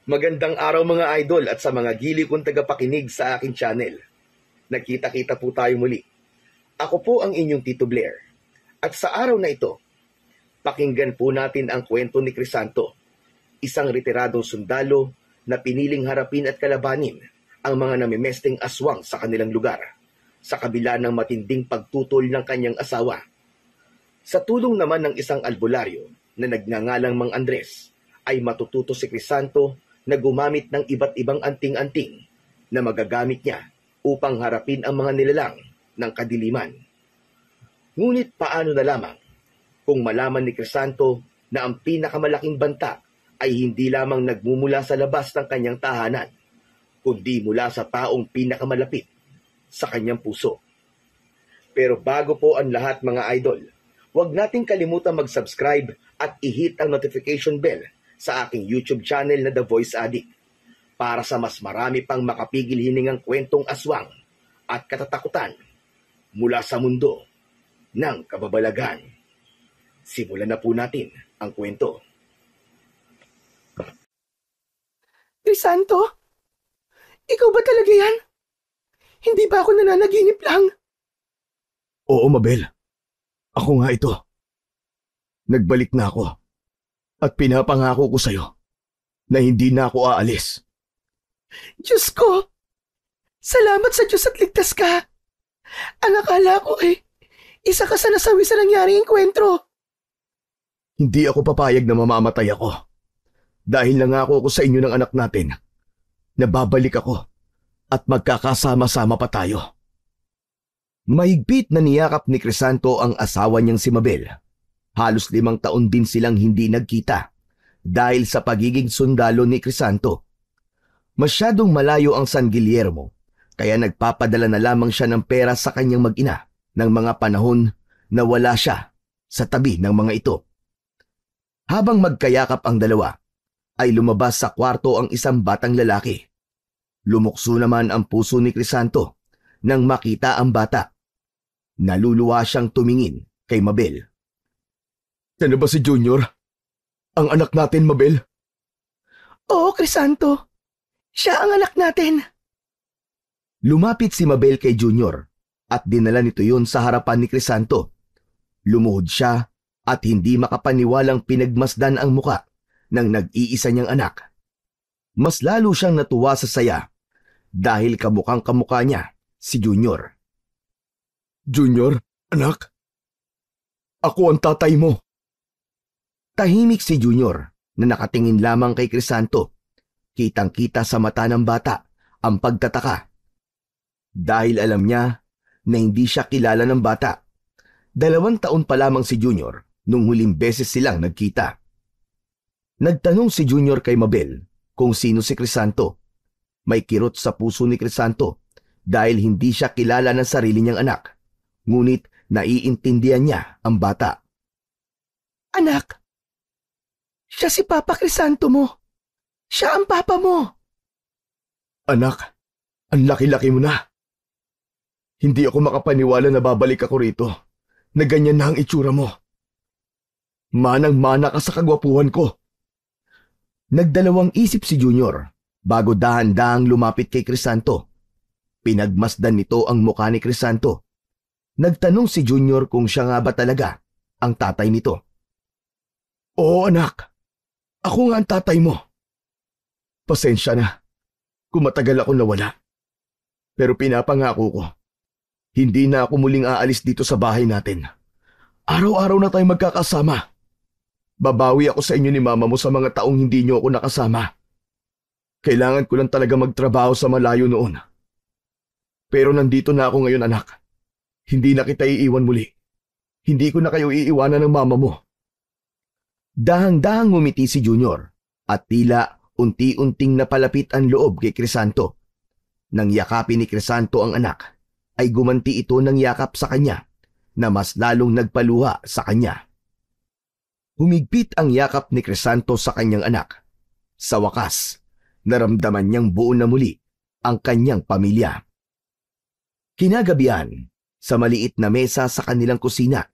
Magandang araw mga idol at sa mga giliw kong tagapakinig sa aking channel. Nagkita-kita po tayo muli. Ako po ang inyong Tito Blair. At sa araw na ito, pakinggan po natin ang kwento ni Crisanto, isang retiradong sundalo na piniling harapin at kalabanin ang mga namimesteng aswang sa kanilang lugar, sa kabila ng matinding pagtutol ng kanyang asawa. Sa tulong naman ng isang albularyo na nagngangalang Mang Andres, ay matututo si Crisanto na gumamit ng iba't ibang anting-anting na magagamit niya upang harapin ang mga nilalang ng kadiliman. Ngunit paano na lamang kung malaman ni Crisanto na ang pinakamalaking banta ay hindi lamang nagmumula sa labas ng kanyang tahanan, kundi mula sa taong pinakamalapit sa kanyang puso. Pero bago po ang lahat mga idol, huwag nating kalimutan mag-subscribe at i-hit ang notification bell sa aking YouTube channel na The Voice Addict para sa mas marami pang makapigil hiningang kwentong aswang at katatakutan mula sa mundo ng kababalagan. Simulan na po natin ang kwento. Crisanto? Ikaw ba talaga yan? Hindi ba ako nananaginip lang? Oo, Mabel. Ako nga ito. Nagbalik na ako. At pinapangako ko sa'yo na hindi na ako aalis. Diyos ko! Salamat sa Diyos at ligtas ka. Ang akala ko isa ka sa nasawi sa nangyaring enkwentro. Hindi ako papayag na mamamatay ako. Dahil nangako ko sa inyo ng anak natin na babalik ako at magkakasama-sama pa tayo. Mahigpit na niyakap ni Crisanto ang asawa niyang si Mabel. Halos 5 taon din silang hindi nagkita dahil sa pagiging sundalo ni Crisanto. Masyadong malayo ang San Guillermo kaya nagpapadala na lamang siya ng pera sa kanyang mag-ina ng mga panahon na wala siya sa tabi ng mga ito. Habang magkayakap ang dalawa, ay lumabas sa kwarto ang isang batang lalaki. Lumukso naman ang puso ni Crisanto nang makita ang bata. Naluluwa siyang tumingin kay Mabel. Saan ba si Junior? Ang anak natin, Mabel? Oo, Crisanto. Siya ang anak natin. Lumapit si Mabel kay Junior at dinala nito yun sa harapan ni Crisanto. Lumuhod siya at hindi makapaniwalang pinagmasdan ang muka ng nag-iisa niyang anak. Mas lalo siyang natuwa sa saya dahil kamukhang kamukha niya si Junior. Junior, anak? Ako ang tatay mo. Tahimik si Junior na nakatingin lamang kay Crisanto. Kitang-kita sa mata ng bata ang pagtataka. Dahil alam niya na hindi siya kilala ng bata. 2 taon pa lamang si Junior nung huling beses silang nagkita. Nagtanong si Junior kay Mabel kung sino si Crisanto. May kirot sa puso ni Crisanto dahil hindi siya kilala ng sarili niyang anak. Ngunit naiintindihan niya ang bata. Anak, siya si Papa Crisanto mo. Siya ang papa mo. Anak, ang laki-laki mo na. Hindi ako makapaniwala na babalik ako rito, na ganyan na ang itsura mo. Manang-mana ka sa kagwapuhan ko. Nagdalawang isip si Junior bago dahan-dahang lumapit kay Crisanto. Pinagmasdan nito ang mukha ni Crisanto. Nagtanong si Junior kung siya nga ba talaga ang tatay nito. Oo, anak. Ako nga ang tatay mo. Pasensya na kung matagal ako nawala. Pero pinapangako ko, hindi na ako muling aalis dito sa bahay natin. Araw-araw na tayo magkakasama. Babawi ako sa inyo ni mama mo sa mga taong hindi niyo ako nakasama. Kailangan ko lang talaga magtrabaho sa malayo noon. Pero nandito na ako ngayon, anak. Hindi na kita iiwan muli. Hindi ko na kayo iiwanan ng mama mo. Dahang-dahang ngumiti si Junior at tila unti-unting napalapit ang loob kay Crisanto. Nang yakapin ni Crisanto ang anak, ay gumanti ito ng yakap sa kanya na mas lalong nagpaluha sa kanya. Humigpit ang yakap ni Crisanto sa kanyang anak. Sa wakas, naramdaman niyang buo na muli ang kanyang pamilya. Kinagabihan, sa maliit na mesa sa kanilang kusina,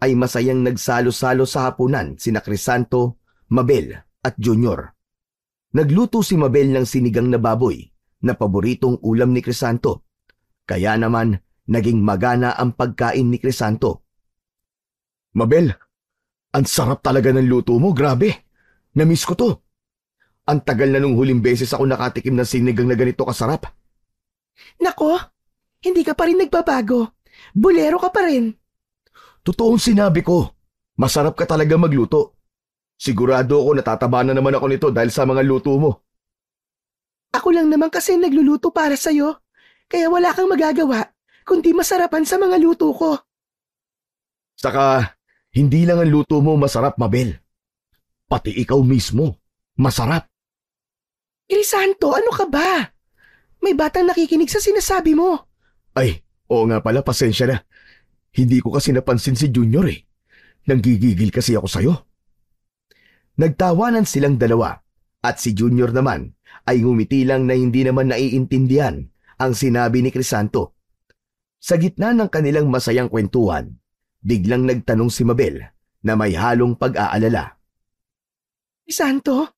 ay masayang nagsalo-salo sa hapunan sina Crisanto, Mabel at Junior. Nagluto si Mabel ng sinigang na baboy na paboritong ulam ni Crisanto. Kaya naman naging magana ang pagkain ni Crisanto. Mabel, ang sarap talaga ng luto mo, grabe. Namiss ko to. Ang tagal na nung huling beses ako nakatikim ng sinigang na ganito kasarap. Nako, hindi ka pa rin nagbabago. Bulero ka pa rin. Totoong sinabi ko, masarap ka talaga magluto. Sigurado ako natataba na naman ako nito dahil sa mga luto mo. Ako lang naman kasi nagluluto para sa'yo. Kaya wala kang magagawa kundi masarapan sa mga luto ko. Saka, hindi lang ang luto mo masarap, Mabel. Pati ikaw mismo, masarap. Crisanto, ano ka ba? May batang nakikinig sa sinasabi mo. Ay, oo nga pala, pasensya na. Hindi ko kasi napansin si Junior eh. Nanggigigil kasi ako sa'yo. Nagtawanan silang dalawa at si Junior naman ay ngumiti lang na hindi naman naiintindihan ang sinabi ni Crisanto. Sa gitna ng kanilang masayang kwentuhan, biglang nagtanong si Mabel na may halong pag-aalala. Crisanto,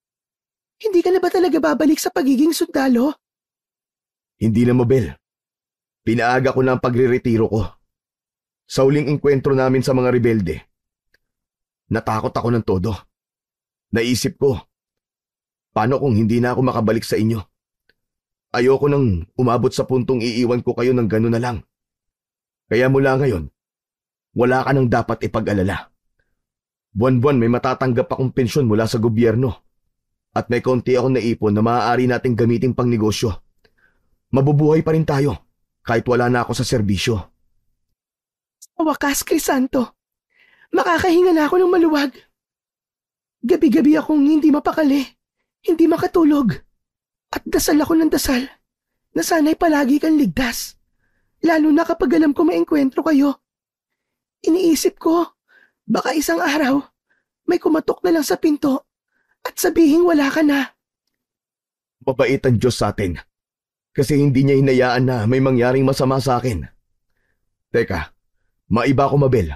hindi ka na ba talaga babalik sa pagiging sundalo? Hindi na, Mabel. Pinaaga ko na ang pagre-retiro ko. Sa huling engkwentro namin sa mga rebelde, natakot ako ng todo. Naisip ko, paano kung hindi na ako makabalik sa inyo? Ayoko nang umabot sa puntong iiwan ko kayo ng gano'n na lang. Kaya mula ngayon, wala ka nang dapat ipag-alala. Buwan-buwan may matatanggap akong pensyon mula sa gobyerno at may konti akong naipon na maaari nating gamitin pang negosyo. Mabubuhay pa rin tayo kahit wala na ako sa serbisyo. Sa wakas, Crisanto, makakahinga na ako ng maluwag. Gabi-gabi akong hindi mapakali, hindi makatulog. At dasal ako ng dasal na sana'y palagi kang ligtas. Lalo na kapag alam ko may engkwentro kayo. Iniisip ko, baka isang araw, may kumatok na lang sa pinto at sabihing wala ka na. Mabait ang Diyos sa atin kasi hindi niya hinayaan na may mangyaring masama sa akin. Teka, maiba ko, Mabel.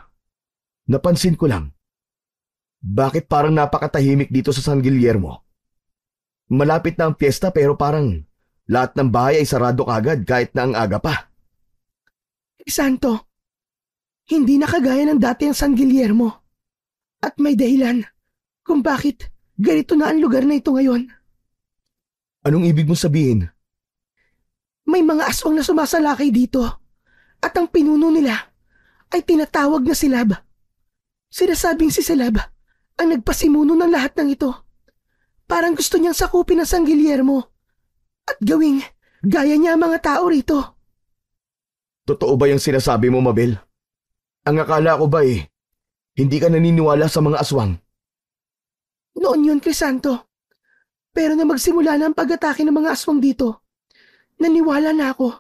Napansin ko lang, bakit parang napakatahimik dito sa San Guillermo? Malapit na ang piyesta pero parang lahat ng bahay ay sarado kagad kahit na ang aga pa. Crisanto, hindi na kagaya ng dati ang San Guillermo. At may dahilan kung bakit ganito na ang lugar na ito ngayon. Anong ibig mong sabihin? May mga aswang na sumasalakay dito at ang pinuno nila ay tinatawag na Silab. Sinasabing si Silab ang nagpasimuno ng lahat ng ito. Parang gusto niyang sakupin ang San Guillermo at gawing gaya niya ang mga tao rito. Totoo ba yung sinasabi mo, Mabel? Ang akala ko ba hindi ka naniniwala sa mga aswang? Noon yun, Crisanto. Pero na magsimula na ang pag-atake ng mga aswang dito, naniwala na ako.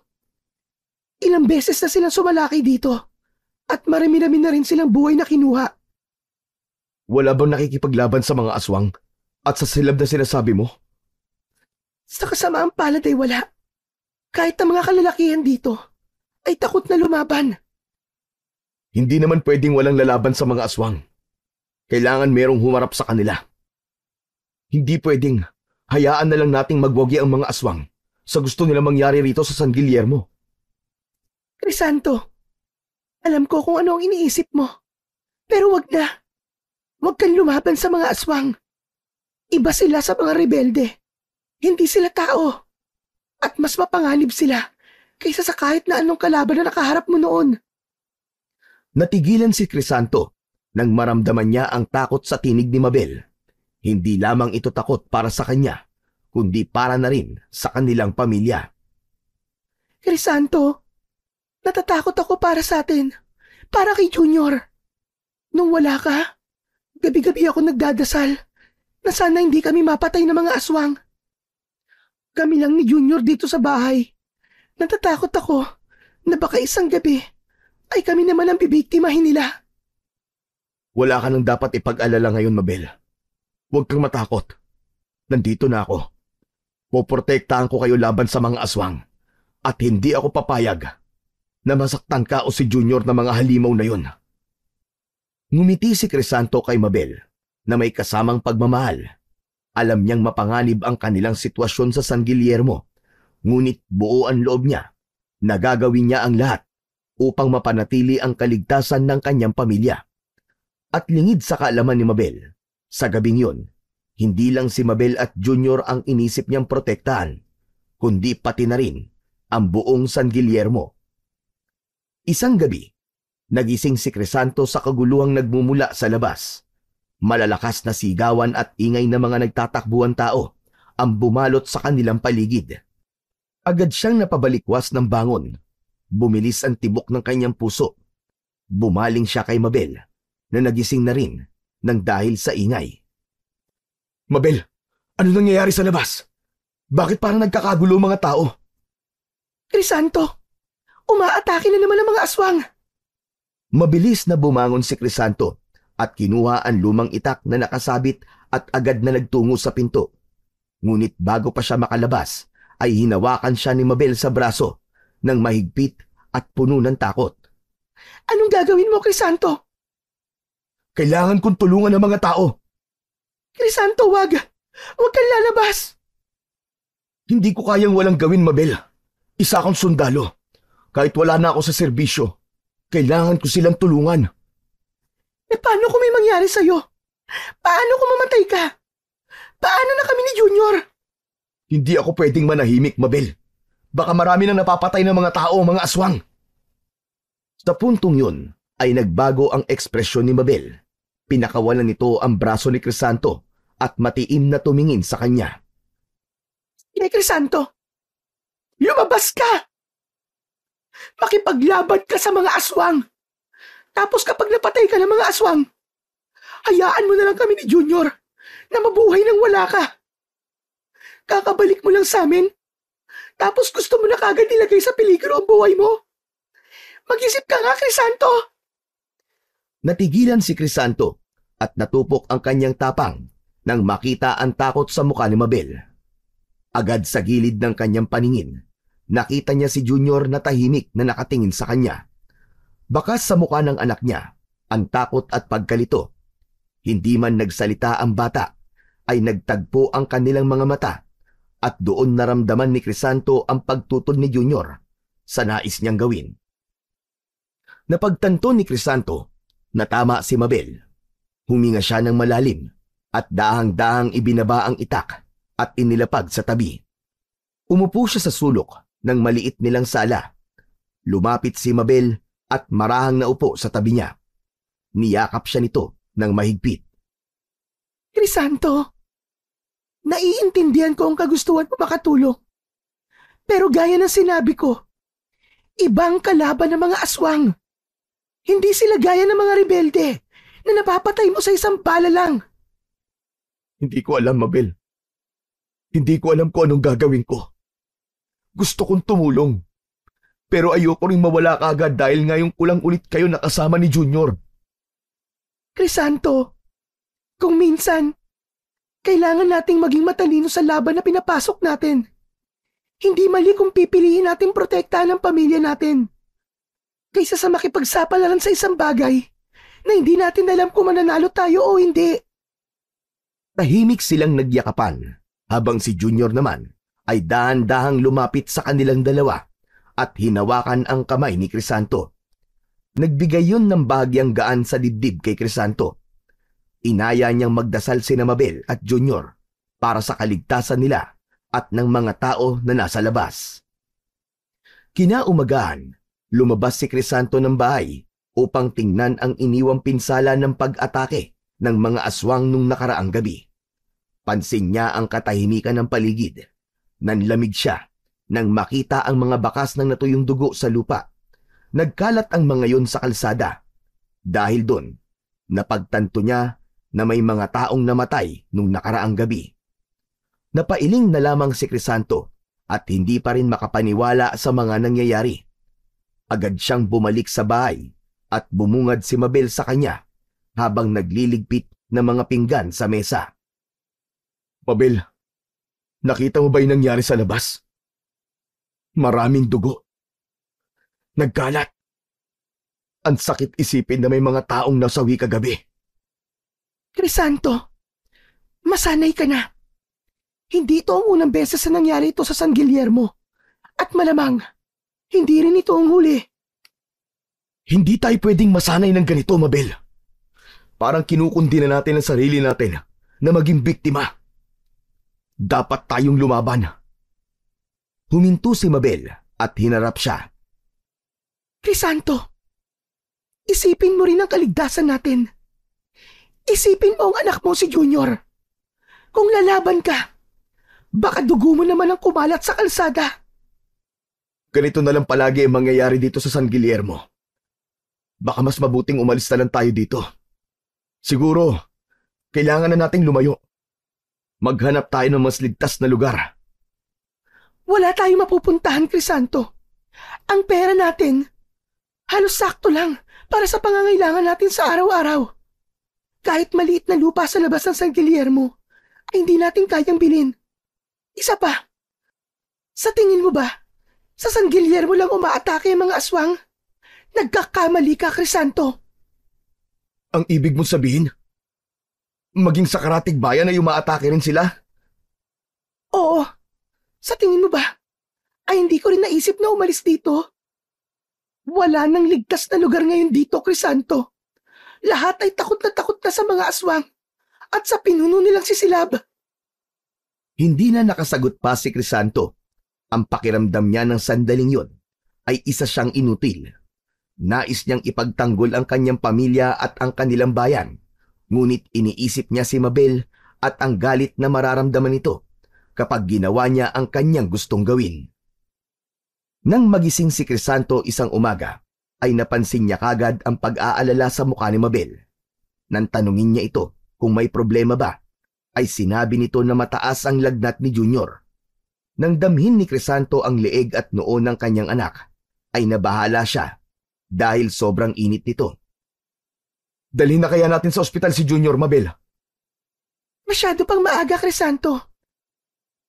Ilang beses na silang sumalakay dito at marami-rami na rin silang buhay na kinuha. Wala bang nakikipaglaban sa mga aswang? At sa silab na sinasabi mo? Sa kasamaang palad ay wala. Kahit ang mga kalalakihan dito ay takot na lumaban. Hindi naman pwedeng walang lalaban sa mga aswang. Kailangan merong humarap sa kanila. Hindi pwedeng hayaan na lang nating magwagi ang mga aswang sa gusto nila mangyari rito sa San Guillermo. Crisanto, alam ko kung ano ang iniisip mo. Pero wag na. Wag kang lumaban sa mga aswang. Iba sila sa mga rebelde. Hindi sila tao. At mas mapanganib sila kaysa sa kahit na anong kalaban na nakaharap mo noon. Natigilan si Crisanto nang maramdaman niya ang takot sa tinig ni Mabel. Hindi lamang ito takot para sa kanya, kundi para na rin sa kanilang pamilya. Crisanto, natatakot ako para sa atin. Para kay Junior. Nung wala ka, gabi-gabi ako nagdadasal na sana hindi kami mapatay ng mga aswang. Kami lang ni Junior dito sa bahay. Natatakot ako na baka isang gabi ay kami naman ang bibiktimahin nila. Wala ka nang dapat ipag-alala ngayon, Mabel. Huwag kang matakot. Nandito na ako. Poprotektahan ko kayo laban sa mga aswang. At hindi ako papayag na masaktan ka o si Junior na mga halimaw na yun. Ngumiti si Crisanto kay Mabel na may kasamang pagmamahal Alam niyang mapanganib ang kanilang sitwasyon sa San Guillermo, ngunit buo ang loob niya na gagawin niya ang lahat upang mapanatili ang kaligtasan ng kanyang pamilya. At lingid sa kaalaman ni Mabel, sa gabing yun, hindi lang si Mabel at Junior ang inisip niyang protektahan, kundi pati na rin ang buong San Guillermo. Isang gabi, nagising si Crisanto sa kaguluhang nagmumula sa labas. Malalakas na sigawan at ingay ng mga nagtatakbuhan tao ang bumalot sa kanilang paligid. Agad siyang napabalikwas ng bangon. Bumilis ang tibok ng kanyang puso. Bumaling siya kay Mabel na nagising na rin nang dahil sa ingay. Mabel, ano nangyayari sa labas? Bakit parang nagkakagulo mga tao? Crisanto, umaatake na naman ang mga aswang. Mabilis na bumangon si Crisanto at kinuha ang lumang itak na nakasabit at agad na nagtungo sa pinto. Ngunit bago pa siya makalabas, ay hinawakan siya ni Mabel sa braso ng mahigpit at puno ng takot. Anong gagawin mo, Crisanto? Kailangan kong tulungan ang mga tao. Crisanto, wag! Huwag kang lalabas! Hindi ko kayang walang gawin, Mabel. Isa akong sundalo. Kahit wala na ako sa serbisyo, kailangan ko silang tulungan. Paano kung may mangyari sa'yo? Paano kung mamatay ka? Paano na kami ni Junior? Hindi ako pwedeng manahimik, Mabel. Baka marami nang napapatay ng mga tao, mga aswang. Sa puntong yun ay nagbago ang ekspresyon ni Mabel. Pinakawalan nito ang braso ni Crisanto at matiim na tumingin sa kanya. Crisanto, lumabas ka! Makipaglaban ka sa mga aswang! Tapos kapag napatay ka ng mga aswang, hayaan mo na lang kami ni Junior na mabuhay nang wala ka. Kakabalik mo lang sa amin, tapos gusto mo na kagad ilagay sa peligro ang buhay mo. Mag-isip ka nga, Crisanto! Natigilan si Crisanto at natupok ang kanyang tapang nang makita ang takot sa mukha ni Mabel. Agad sa gilid ng kanyang paningin, nakita niya si Junior na tahimik na nakatingin sa kanya. Bakas sa mukha ng anak niya ang takot at pagkalito. Hindi man nagsalita ang bata, ay nagtagpo ang kanilang mga mata at doon naramdaman ni Crisanto ang pagtutol ni Junior sa nais niyang gawin. Napagtanto ni Crisanto na tama si Mabel. Huminga siya ng malalim at dahang-dahang ibinaba ang itak at inilapag sa tabi. Umupo siya sa sulok ng maliit nilang sala. Lumapit si Mabel at marahang naupo sa tabi niya. Niyakap siya nito ng mahigpit. Crisanto, naiintindihan ko ang kagustuhan mo makatulong. Pero gaya ng sinabi ko, ibang kalaban ng mga aswang. Hindi sila gaya ng mga rebelde na napapatay mo sa isang bala lang. Hindi ko alam, Mabel. Hindi ko alam kung anong gagawin ko. Gusto kong tumulong. Pero ayoko ring mawala kaagad dahil ngayong kulang ulit kayo nakasama ni Junior. Crisanto, kung minsan, kailangan nating maging matalino sa laban na pinapasok natin. Hindi mali kung pipiliin natin protektahan ang pamilya natin. Kaysa sa makipagsapalaran sa isang bagay na hindi natin alam kung mananalo tayo o hindi. Tahimik silang nagyakapan habang si Junior naman ay dahan-dahang lumapit sa kanilang dalawa at hinawakan ang kamay ni Crisanto. Nagbigay yun ng bahagyang gaan sa dibdib kay Crisanto. Inaya niyang magdasal sina Mabel at Junior para sa kaligtasan nila at ng mga tao na nasa labas. Kinaumagahan, lumabas si Crisanto ng bahay upang tingnan ang iniwang pinsala ng pag-atake ng mga aswang nung nakaraang gabi. Pansin niya ang katahimikan ng paligid. Nanlamig siya nang makita ang mga bakas ng natuyong dugo sa lupa. Nagkalat ang mga yon sa kalsada. Dahil doon, napagtanto niya na may mga taong namatay nung nakaraang gabi. Napailing na lamang si Crisanto at hindi pa rin makapaniwala sa mga nangyayari. Agad siyang bumalik sa bahay at bumungad si Mabel sa kanya habang nagliligpit ng mga pinggan sa mesa. Mabel, nakita mo ba yung nangyari sa labas? Maraming dugo. Nagkalat. Ang sakit isipin na may mga taong nasawi kagabi. Crisanto, masanay ka na. Hindi ito ang unang beses na nangyari ito sa San Guillermo. At malamang, hindi rin ito ang huli. Hindi tayo pwedeng masanay ng ganito, Mabel. Parang kinukundi na natin ang sarili natin na maging biktima. Dapat tayong lumaban. Huminto si Mabel at hinarap siya. Crisanto, isipin mo rin ang kaligtasan natin. Isipin mo ang anak mo si Junior. Kung lalaban ka, baka dugo mo naman ang kumalat sa kalsada. Ganito na lang palagi ang mangyayari dito sa San Guillermo. Baka mas mabuting umalis na lang tayo dito. Siguro, kailangan na nating lumayo. Maghanap tayo ng mas ligtas na lugar. Wala tayong mapupuntahan, Crisanto. Ang pera natin, halos sakto lang para sa pangangailangan natin sa araw-araw. Kahit maliit na lupa sa labas ng San Guillermo, ay hindi natin kayang bilhin. Isa pa, sa tingin mo ba, sa San Guillermo lang umaatake ang mga aswang? Nagkakamali ka, Crisanto. Ang ibig mong sabihin? Maging sa Karatig Bayan ay umaatake rin sila? Oo. Sa tingin mo ba, ay hindi ko rin naisip na umalis dito? Wala nang ligtas na lugar ngayon dito, Crisanto. Lahat ay takot na sa mga aswang at sa pinuno nilang sisilab. Hindi na nakasagot pa si Crisanto. Ang pakiramdam niya ng sandaling yon ay isa siyang inutil. Nais niyang ipagtanggol ang kanyang pamilya at ang kanilang bayan. Ngunit iniisip niya si Mabel at ang galit na mararamdaman nito kapag ginawa niya ang kanyang gustong gawin. Nang magising si Crisanto isang umaga, ay napansin niya kagad ang pag-aalala sa mukha ni Mabel. Nang tanungin niya ito kung may problema ba, ay sinabi nito na mataas ang lagnat ni Junior. Nang damhin ni Crisanto ang leeg at noo ng kanyang anak, ay nabahala siya dahil sobrang init nito. Dalhin na kaya natin sa ospital si Junior, Mabel? Masyado pang maaga, Crisanto.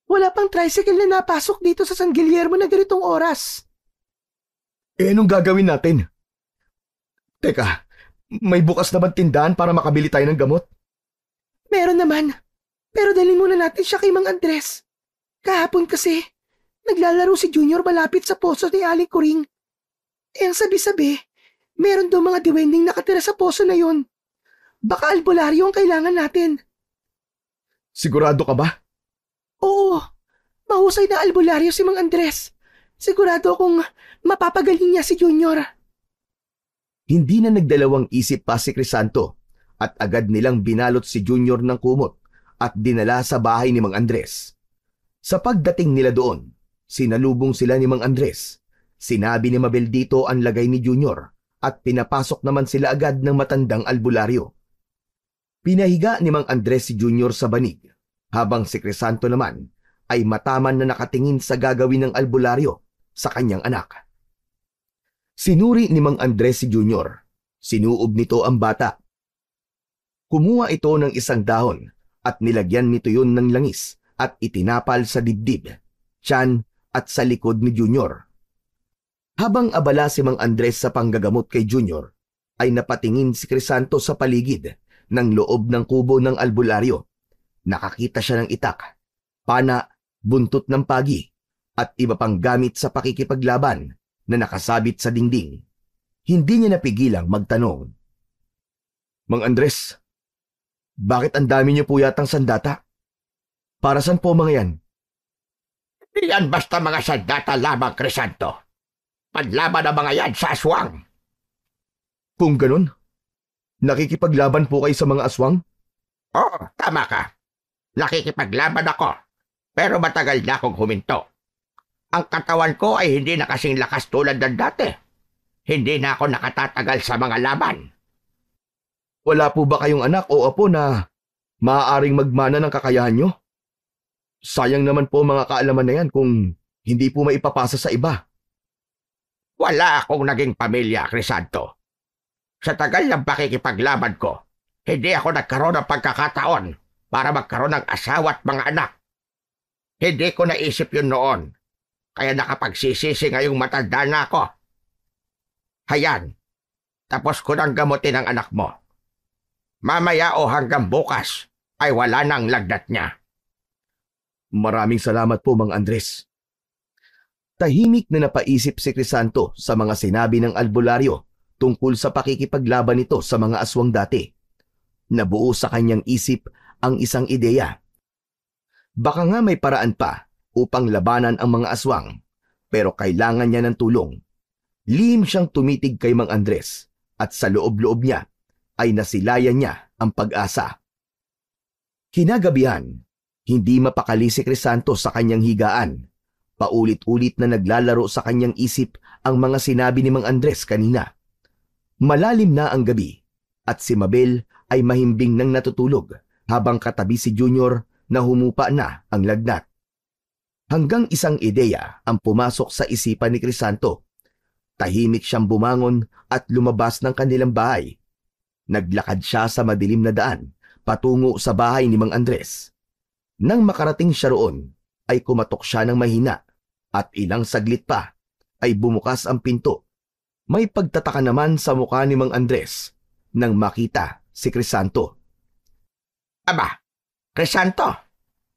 Wala pang tricycle na napasok dito sa San Guillermo na ganitong oras. Anong gagawin natin? Teka, may bukas na bang tindahan para makabili tayo ng gamot? Meron naman, pero dalhin muna natin siya kay Mang Andres. Kahapon kasi, naglalaro si Junior malapit sa poso ni Aling Kuring. Ang sabi-sabi, meron daw mga diwending nakatira sa poso na yon. Baka albularyo ang kailangan natin. Sigurado ka ba? Oo, mahusay na albularyo si Mang Andres. Sigurado akong mapapagaling niya si Junior. Hindi na nagdalawang isip pa si Crisanto at agad nilang binalot si Junior ng kumot at dinala sa bahay ni Mang Andres. Sa pagdating nila doon, sinalubong sila ni Mang Andres. Sinabi ni Mabel dito ang lagay ni Junior at pinapasok naman sila agad ng matandang albularyo. Pinahiga ni Mang Andres si Junior sa banig, habang si Crisanto naman ay mataman na nakatingin sa gagawin ng albularyo sa kanyang anak. Sinuri ni Mang Andres si Junior. Sinuob nito ang bata. Kumuha ito ng isang dahon at nilagyan nito yun ng langis at itinapal sa dibdib, tiyan at sa likod ni Junior. Habang abala si Mang Andres sa panggagamot kay Junior, ay napatingin si Crisanto sa paligid ng loob ng kubo ng albularyo. Nakakita siya ng itak, pana, buntot ng pagi, at iba pang gamit sa pakikipaglaban na nakasabit sa dingding. Hindi niya napigilang magtanong. Mang Andres, bakit ang dami niyo po yatang sandata? Para saan po mga yan? Yan basta mga sandata lamang, Crisanto. Panlaban ang mga yan sa aswang. Kung ganun, nakikipaglaban po kayo sa mga aswang? Oo, tama ka. Nakikipaglaban ako, pero matagal na akong huminto. Ang katawan ko ay hindi na kasing lakas tulad ng dati. Hindi na ako nakatatagal sa mga laban. Wala po ba kayong anak o apo na maaaring magmana ng kakayahan nyo? Sayang naman po mga kaalaman na yan kung hindi po maipapasa sa iba. Wala akong naging pamilya, Crisanto. Sa tagal ng pakikipaglaban ko, hindi ako nagkaroon ng pagkakataon para magkaroon ng asawa at mga anak. Hindi ko naisip yun noon, kaya nakapagsisisi ngayong matanda na ako. Hayan, tapos ko nang gamutin ang anak mo. Mamaya o hanggang bukas ay wala nang lagnat niya. Maraming salamat po, Mang Andres. Tahimik na napaisip si Crisanto sa mga sinabi ng albularyo tungkol sa pakikipaglaban nito sa mga aswang dati. Nabuo sa kanyang isip ang isang ideya. Baka nga may paraan pa upang labanan ang mga aswang, pero kailangan niya ng tulong. Lihim siyang tumitig kay Mang Andres at sa loob-loob niya ay nasilayan niya ang pag-asa. Kinagabihan, hindi mapakali si Crisanto sa kanyang higaan. Paulit-ulit na naglalaro sa kanyang isip ang mga sinabi ni Mang Andres kanina. Malalim na ang gabi at si Mabel ay mahimbing nang natutulog habang katabi si Junior na humupa na ang lagnat. Hanggang isang ideya ang pumasok sa isipan ni Crisanto. Tahimik siyang bumangon at lumabas ng kanilang bahay. Naglakad siya sa madilim na daan patungo sa bahay ni Mang Andres. Nang makarating siya roon, ay kumatok siya ng mahina at ilang saglit pa ay bumukas ang pinto. May pagtataka naman sa mukha ni Mang Andres nang makita si Crisanto. Aba, Crisanto,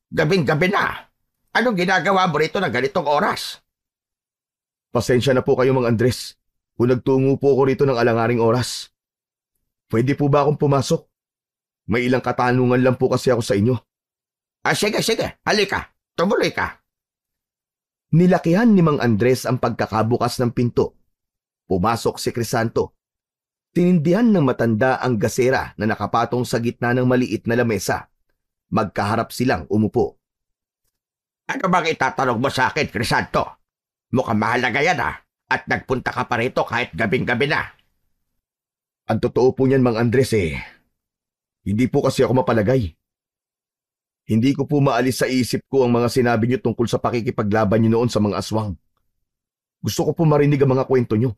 gabing-gabi na. Anong ginagawa mo rito ng ganitong oras? Pasensya na po kayo, Mang Andres, kung nagtungo po ako rito ng alangaring oras. Pwede po ba akong pumasok? May ilang katanungan lang po kasi ako sa inyo. Sige, halika, tumuloy ka. Nilakihan ni Mang Andres ang pagkakabukas ng pinto. Pumasok si Crisanto. Tinindihan ng matanda ang gasera na nakapatong sa gitna ng maliit na lamesa. Magkaharap silang umupo. Ano bang itatanong mo sa akin, Crisanto? Mukhang mahalaga yan at nagpunta ka pa rito kahit gabing-gabi na. Ang totoo po niyan, Mang Andres hindi po kasi ako mapalagay. Hindi ko po maalis sa isip ko ang mga sinabi niyo tungkol sa pakikipaglaban niyo noon sa mga aswang. Gusto ko po marinig ang mga kwento niyo.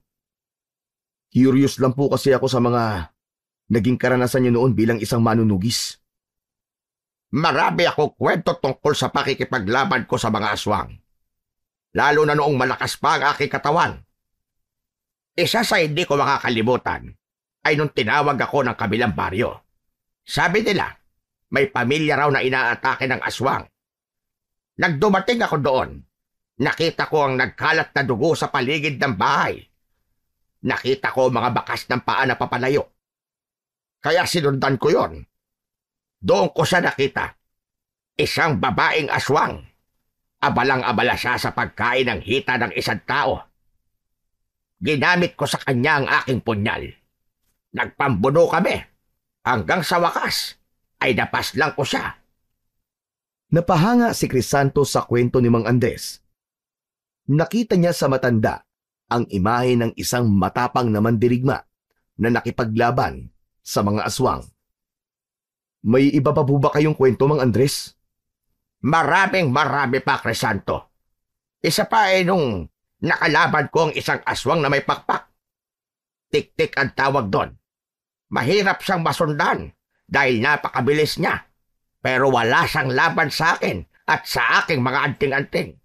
Curious lang po kasi ako sa mga naging karanasan niyo noon bilang isang manunugis. Marami akong kwento tungkol sa pakikipaglaban ko sa mga aswang. Lalo na noong malakas pa ang aking katawan. Isa sa hindi ko makakalimutan ay nung tinawag ako ng kabilang baryo. Sabi nila, may pamilya raw na inaatake ng aswang. Nagdumating ako doon. Nakita ko ang nagkalat na dugo sa paligid ng bahay. Nakita ko mga bakas ng paa na papalayo. Kaya sinundan ko yon. Doon ko siya nakita. Isang babaeng aswang. Abalang-abala siya sa pagkain ng hita ng isang tao. Ginamit ko sa kanya ang aking punyal. Nagpambuno kami. Hanggang sa wakas ay napaslang ko siya. Napahanga si Crisanto sa kwento ni Mang Andres. Nakita niya sa matanda ang imahe ng isang matapang na mandirigma na nakipaglaban sa mga aswang. May iba pa po ba kayong kwento, Mang Andres? Marami pa, Crisanto. Isa pa ay nung nakalaban ko ang isang aswang na may pakpak. Tik-tik ang tawag doon. Mahirap siyang masundan dahil napakabilis niya. Pero wala siyang laban sa akin at sa aking mga anting-anting.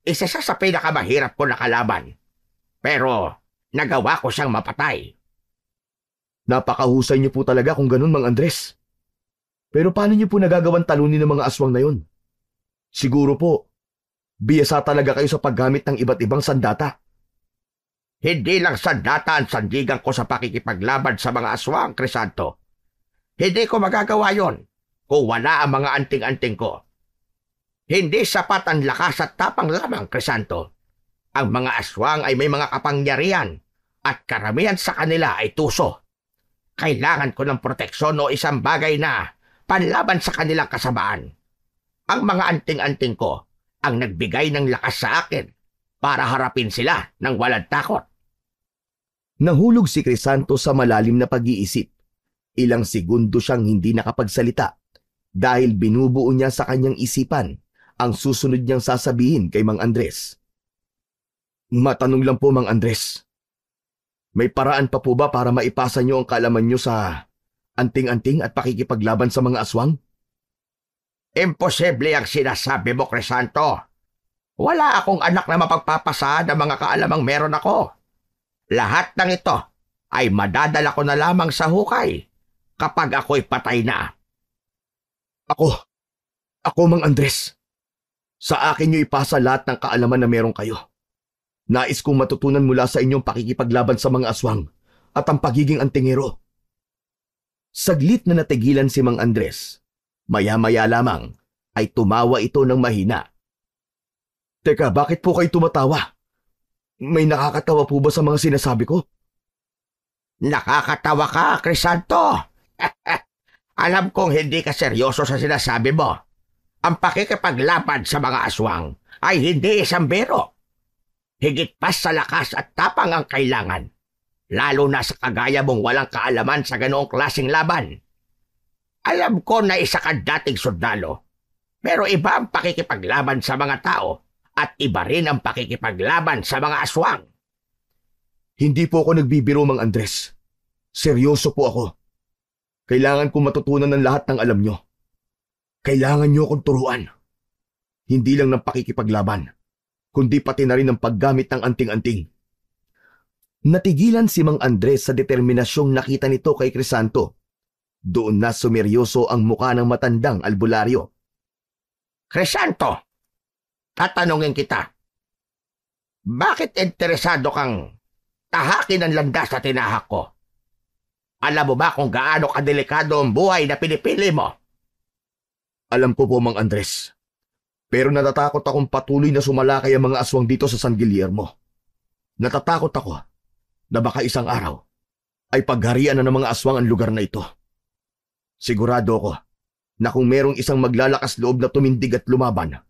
Isa siya sa pinakamahirap ko na kalaban. Pero nagawa ko siyang mapatay. Napakahusay niyo po talaga kung ganun, Mang Andres. Pero paano niyo po nagagawang talunin ng mga aswang na yun? Siguro po, biyasa talaga kayo sa paggamit ng iba't ibang sandata. Hindi lang sandata ang sandigan ko sa pakikipaglaban sa mga aswang, Crisanto. Hindi ko magagawa yon kung wala ang mga anting-anting ko. Hindi sapat ang lakas at tapang lamang, Crisanto. Ang mga aswang ay may mga kapangyarihan at karamihan sa kanila ay tuso. Kailangan ko ng proteksyon o isang bagay na panlaban sa kanilang kasamaan. Ang mga anting-anting ko ang nagbigay ng lakas sa akin para harapin sila ng walang takot. Nahulog si Crisanto sa malalim na pag-iisip. Ilang segundo siyang hindi nakapagsalita dahil binubuo niya sa kanyang isipan ang susunod niyang sasabihin kay Mang Andres. Matanong lang po, Mang Andres. May paraan pa po ba para maipasa niyo ang kaalaman niyo sa anting-anting at pakikipaglaban sa mga aswang? Imposible ang sinasabi mo, Crisanto. Wala akong anak na mapagpapasahan ng mga kaalamang meron ako. Lahat ng ito ay madadala ko na lamang sa hukay kapag ako'y patay na. Ako, Mang Andres. Sa akin niyo ipasa lahat ng kaalaman na meron kayo. Nais kong matutunan mula sa inyong pakikipaglaban sa mga aswang at ang pagiging antingero. Saglit na natigilan si Mang Andres. Maya-maya lamang ay tumawa ito ng mahina. Teka, bakit po kayo tumatawa? May nakakatawa po ba sa mga sinasabi ko? Nakakatawa ka, Crisanto. Alam kong hindi ka seryoso sa sinasabi mo. Ang pakikipaglaban sa mga aswang ay hindi isang biro. Higit pa sa lakas at tapang ang kailangan, lalo na sa kagaya mong walang kaalaman sa ganoong klaseng laban. Alam ko na isa ka dating sundalo, pero iba ang pakikipaglaban sa mga tao at iba rin ang pakikipaglaban sa mga aswang. Hindi po ako nagbibiro, Mang Andres. Seryoso po ako. Kailangan kong matutunan ng lahat ng alam nyo. Kailangan nyo akong turuan. Hindi lang ng pakikipaglaban, kundi pati na rin ng paggamit ng anting-anting. Natigilan si Mang Andres sa determinasyong nakita nito kay Crisanto. Doon na sumeryoso ang mukha ng matandang albularyo. Crisanto, tatanungin kita. Bakit interesado kang tahakin ang landas sa tinahak ko? Alam mo ba kung gaano kadelikado ang buhay na pinipili mo? Alam ko po, Mang Andres. Pero natatakot akong patuloy na sumalakay ang mga aswang dito sa San Guillermo. Natatakot ako na baka isang araw ay pagharian na ng mga aswang ang lugar na ito. Sigurado ako na kung merong isang maglalakas loob na tumindig at lumaban,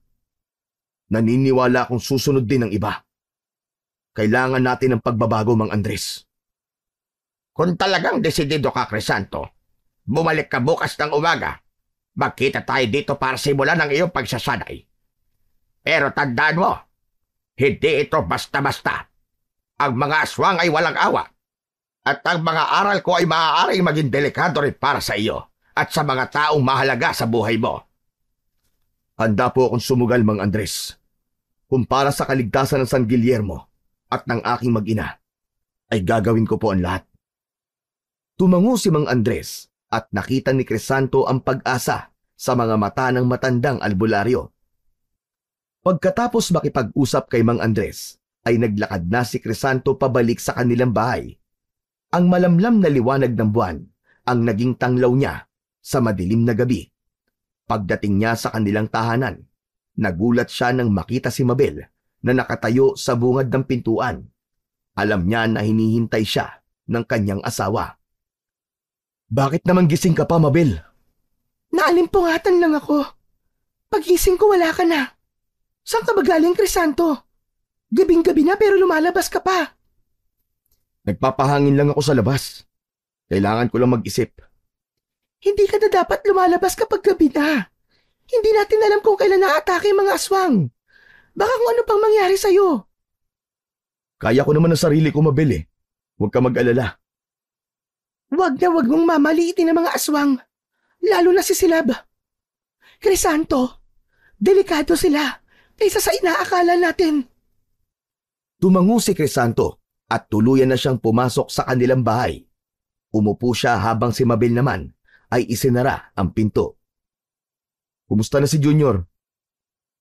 naniniwala akong susunod din ng iba. Kailangan natin ng pagbabago, Mang Andres. Kung talagang desidido ka, Crisanto, bumalik ka bukas ng umaga. Magkita tayo dito para simulan ang iyong pagsasanay. Pero tandaan mo, hindi ito basta-basta. Ang mga aswang ay walang awa. At ang mga aral ko ay maaaring maging delikado rin para sa iyo at sa mga taong mahalaga sa buhay mo. Handa po akong sumugal, Mang Andres. Kung para sa kaligtasan ng San Guillermo at ng aking mag-ina, ay gagawin ko po ang lahat. Tumango si Mang Andres at nakita ni Crisanto ang pag-asa sa mga mata ng matandang albularyo. Pagkatapos makipag-usap kay Mang Andres, ay naglakad na si Crisanto pabalik sa kanilang bahay. Ang malamlam na liwanag ng buwan ang naging tanglaw niya sa madilim na gabi. Pagdating niya sa kanilang tahanan, nagulat siya nang makita si Mabel na nakatayo sa bungad ng pintuan. Alam niya na hinihintay siya ng kanyang asawa. Bakit naman gising ka pa, Mabel? Naalimpungatan lang ako. Pagising ko wala ka na. Saan ka ba galing, Crisanto? Gabing-gabi na pero lumalabas ka pa. Nagpapahangin lang ako sa labas. Kailangan ko lang mag-isip. Hindi ka na dapat lumalabas kapag gabi na. Hindi natin alam kung kailan naatake ang mga aswang. Baka kung ano pang mangyari sa'yo. Kaya ko naman ang sarili ko, Mabel eh. Huwag ka mag-alala. Wag na wag mong mamaliitin ang mga aswang. Lalo na si Silab. Crisanto, delikado sila kaysa sa inaakala natin. Tumango si Crisanto at tuluyan na siyang pumasok sa kanilang bahay. Umupo siya habang si Mabel naman ay isinara ang pinto. Kumusta na si Junior?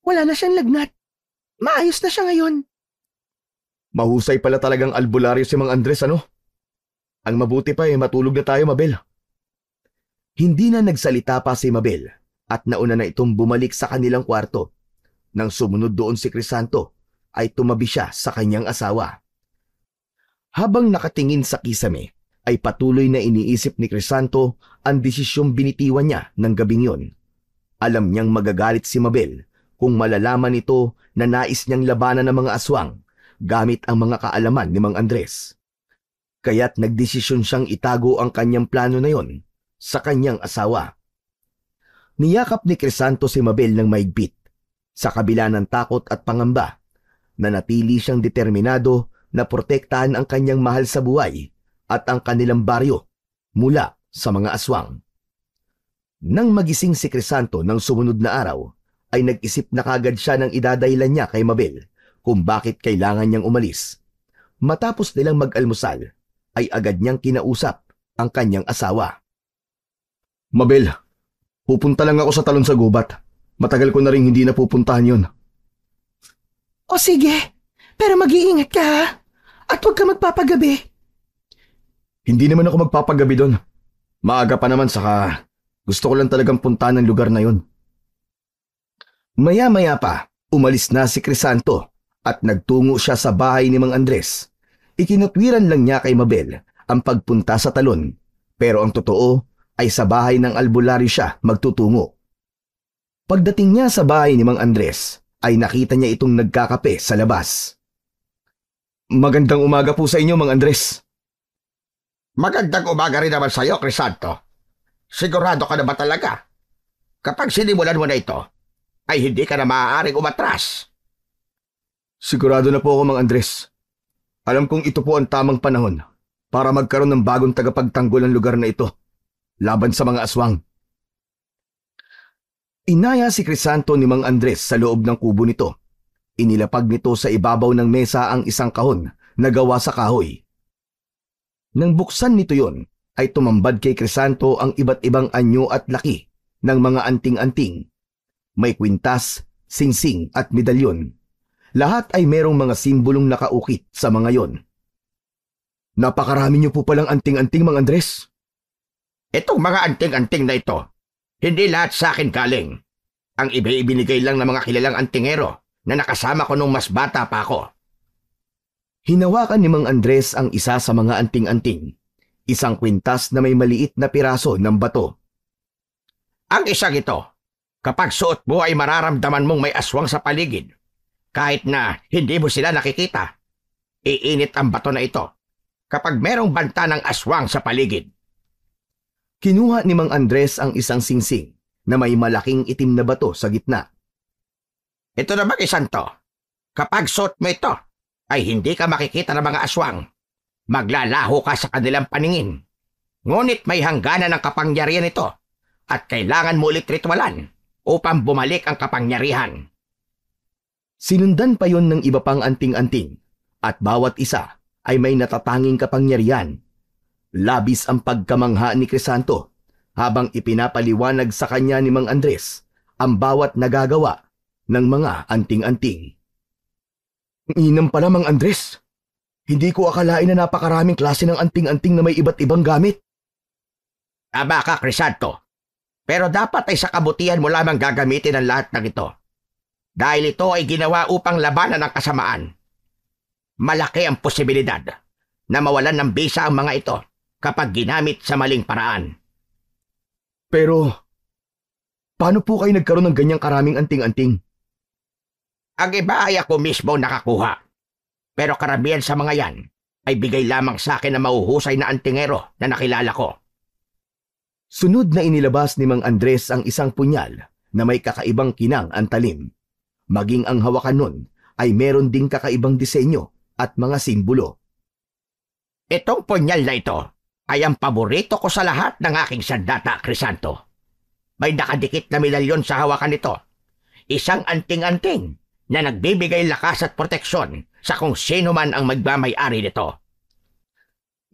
Wala na siyang lagnat. Maayos na siya ngayon. Mahusay pala talagang albularyo si Mang Andres, ano? Ang mabuti pa matulog na tayo, Mabel. Hindi na nagsalita pa si Mabel at nauna na itong bumalik sa kanilang kwarto. Nang sumunod doon si Crisanto, ay tumabi siya sa kanyang asawa. Habang nakatingin sa kisame, ay patuloy na iniisip ni Crisanto ang desisyong binitiwan niya ng gabing yon. Alam niyang magagalit si Mabel kung malalaman nito na nais niyang labanan ng mga aswang gamit ang mga kaalaman ni Mang Andres. Kaya't nagdesisyon siyang itago ang kanyang plano na yon sa kanyang asawa. Niyakap ni Crisanto si Mabel ng maigpit. Sa kabila ng takot at pangamba, nanatili siyang determinado na protektahan ang kanyang mahal sa buhay at ang kanilang baryo mula sa mga aswang. Nang magising si Crisanto ng sumunod na araw, ay nag-isip na kagad siya ng idadahilan niya kay Mabel kung bakit kailangan niyang umalis. Matapos nilang mag-almusal, ay agad niyang kinausap ang kanyang asawa. Mabel, pupunta lang ako sa talon sa gubat. Matagal ko na rin hindi napupuntahan yon. O sige, pero mag-iingat ka ha. At huwag ka magpapagabi. Hindi naman ako magpapagabi doon. Maaga pa naman saka gusto ko lang talagang puntahan ng lugar na yun. Maya-maya pa, umalis na si Crisanto at nagtungo siya sa bahay ni Mang Andres. Ikinutwiran lang niya kay Mabel ang pagpunta sa talon, pero ang totoo ay sa bahay ng albularyo siya magtutungo. Pagdating niya sa bahay ni Mang Andres, ay nakita niya itong nagkakape sa labas. Magandang umaga po sa inyo, Mang Andres. Magandang umaga rin naman sa'yo, Crisanto. Sigurado ka na ba talaga? Kapag sinimulan mo na ito, ay hindi ka na maaaring umatras. Sigurado na po ako, Mang Andres. Alam kong ito po ang tamang panahon para magkaroon ng bagong tagapagtanggol ang lugar na ito, laban sa mga aswang. Inaya si Crisanto ni Mang Andres sa loob ng kubo nito. Inilapag nito sa ibabaw ng mesa ang isang kahon na gawa sa kahoy. Nang buksan nito yon, ay tumambad kay Crisanto ang iba't ibang anyo at laki ng mga anting-anting. May kwintas, singsing at medalyon. Lahat ay merong mga simbolong nakaukit sa mga yon. Napakarami niyo po palang anting-anting, Mang Andres. Itong mga anting-anting na ito, hindi lahat sa akin galing. Ang iba ibinigay lang ng mga kilalang antingero na nakasama ko nung mas bata pa ako. Hinawakan ni Mang Andres ang isa sa mga anting-anting, isang kwintas na may maliit na piraso ng bato. Ang isang ito, kapag suot mo ay mararamdaman mong may aswang sa paligid. Kahit na hindi mo sila nakikita, iinit ang bato na ito kapag merong banta ng aswang sa paligid. Kinuha ni Mang Andres ang isang singsing na may malaking itim na bato sa gitna. Ito naman isang to. Kapag suot mo ito, ay hindi ka makikita ng mga aswang. Maglalaho ka sa kanilang paningin. Ngunit may hangganan ng kapangyarihan ito at kailangan mo ulit ritualan upang bumalik ang kapangyarihan. Sinundan pa yon ng iba pang anting-anting at bawat isa ay may natatanging kapangyarihan. Labis ang pagkamangha ni Crisanto habang ipinapaliwanag sa kanya ni Mang Andres ang bawat nagagawa ng mga anting-anting. Inam pala, Mang Andres. Hindi ko akalain na napakaraming klase ng anting-anting na may iba't ibang gamit. Tama ka, Crisanto. Pero dapat ay sa kabutihan mo lamang gagamitin ang lahat ng ito. Dahil ito ay ginawa upang labanan ang kasamaan. Malaki ang posibilidad na mawalan ng bisa ang mga ito kapag ginamit sa maling paraan. Pero, paano po kayo nagkaroon ng ganyang karaming anting-anting? Ang iba ay ako mismo nakakuha. Pero karamihan sa mga yan ay bigay lamang sa akin na mahuhusay na antingero na nakilala ko. Sunod na inilabas ni Mang Andres ang isang punyal na may kakaibang kinang ang talim. Maging ang hawakan nun ay meron ding kakaibang disenyo at mga simbolo. Itong punyal na ito ay ang paborito ko sa lahat ng aking sandata, Crisanto. May nakadikit na medalyon sa hawakan nito. Isang anting-anting na nagbibigay lakas at proteksyon sa kung sino man ang magmamay-ari nito.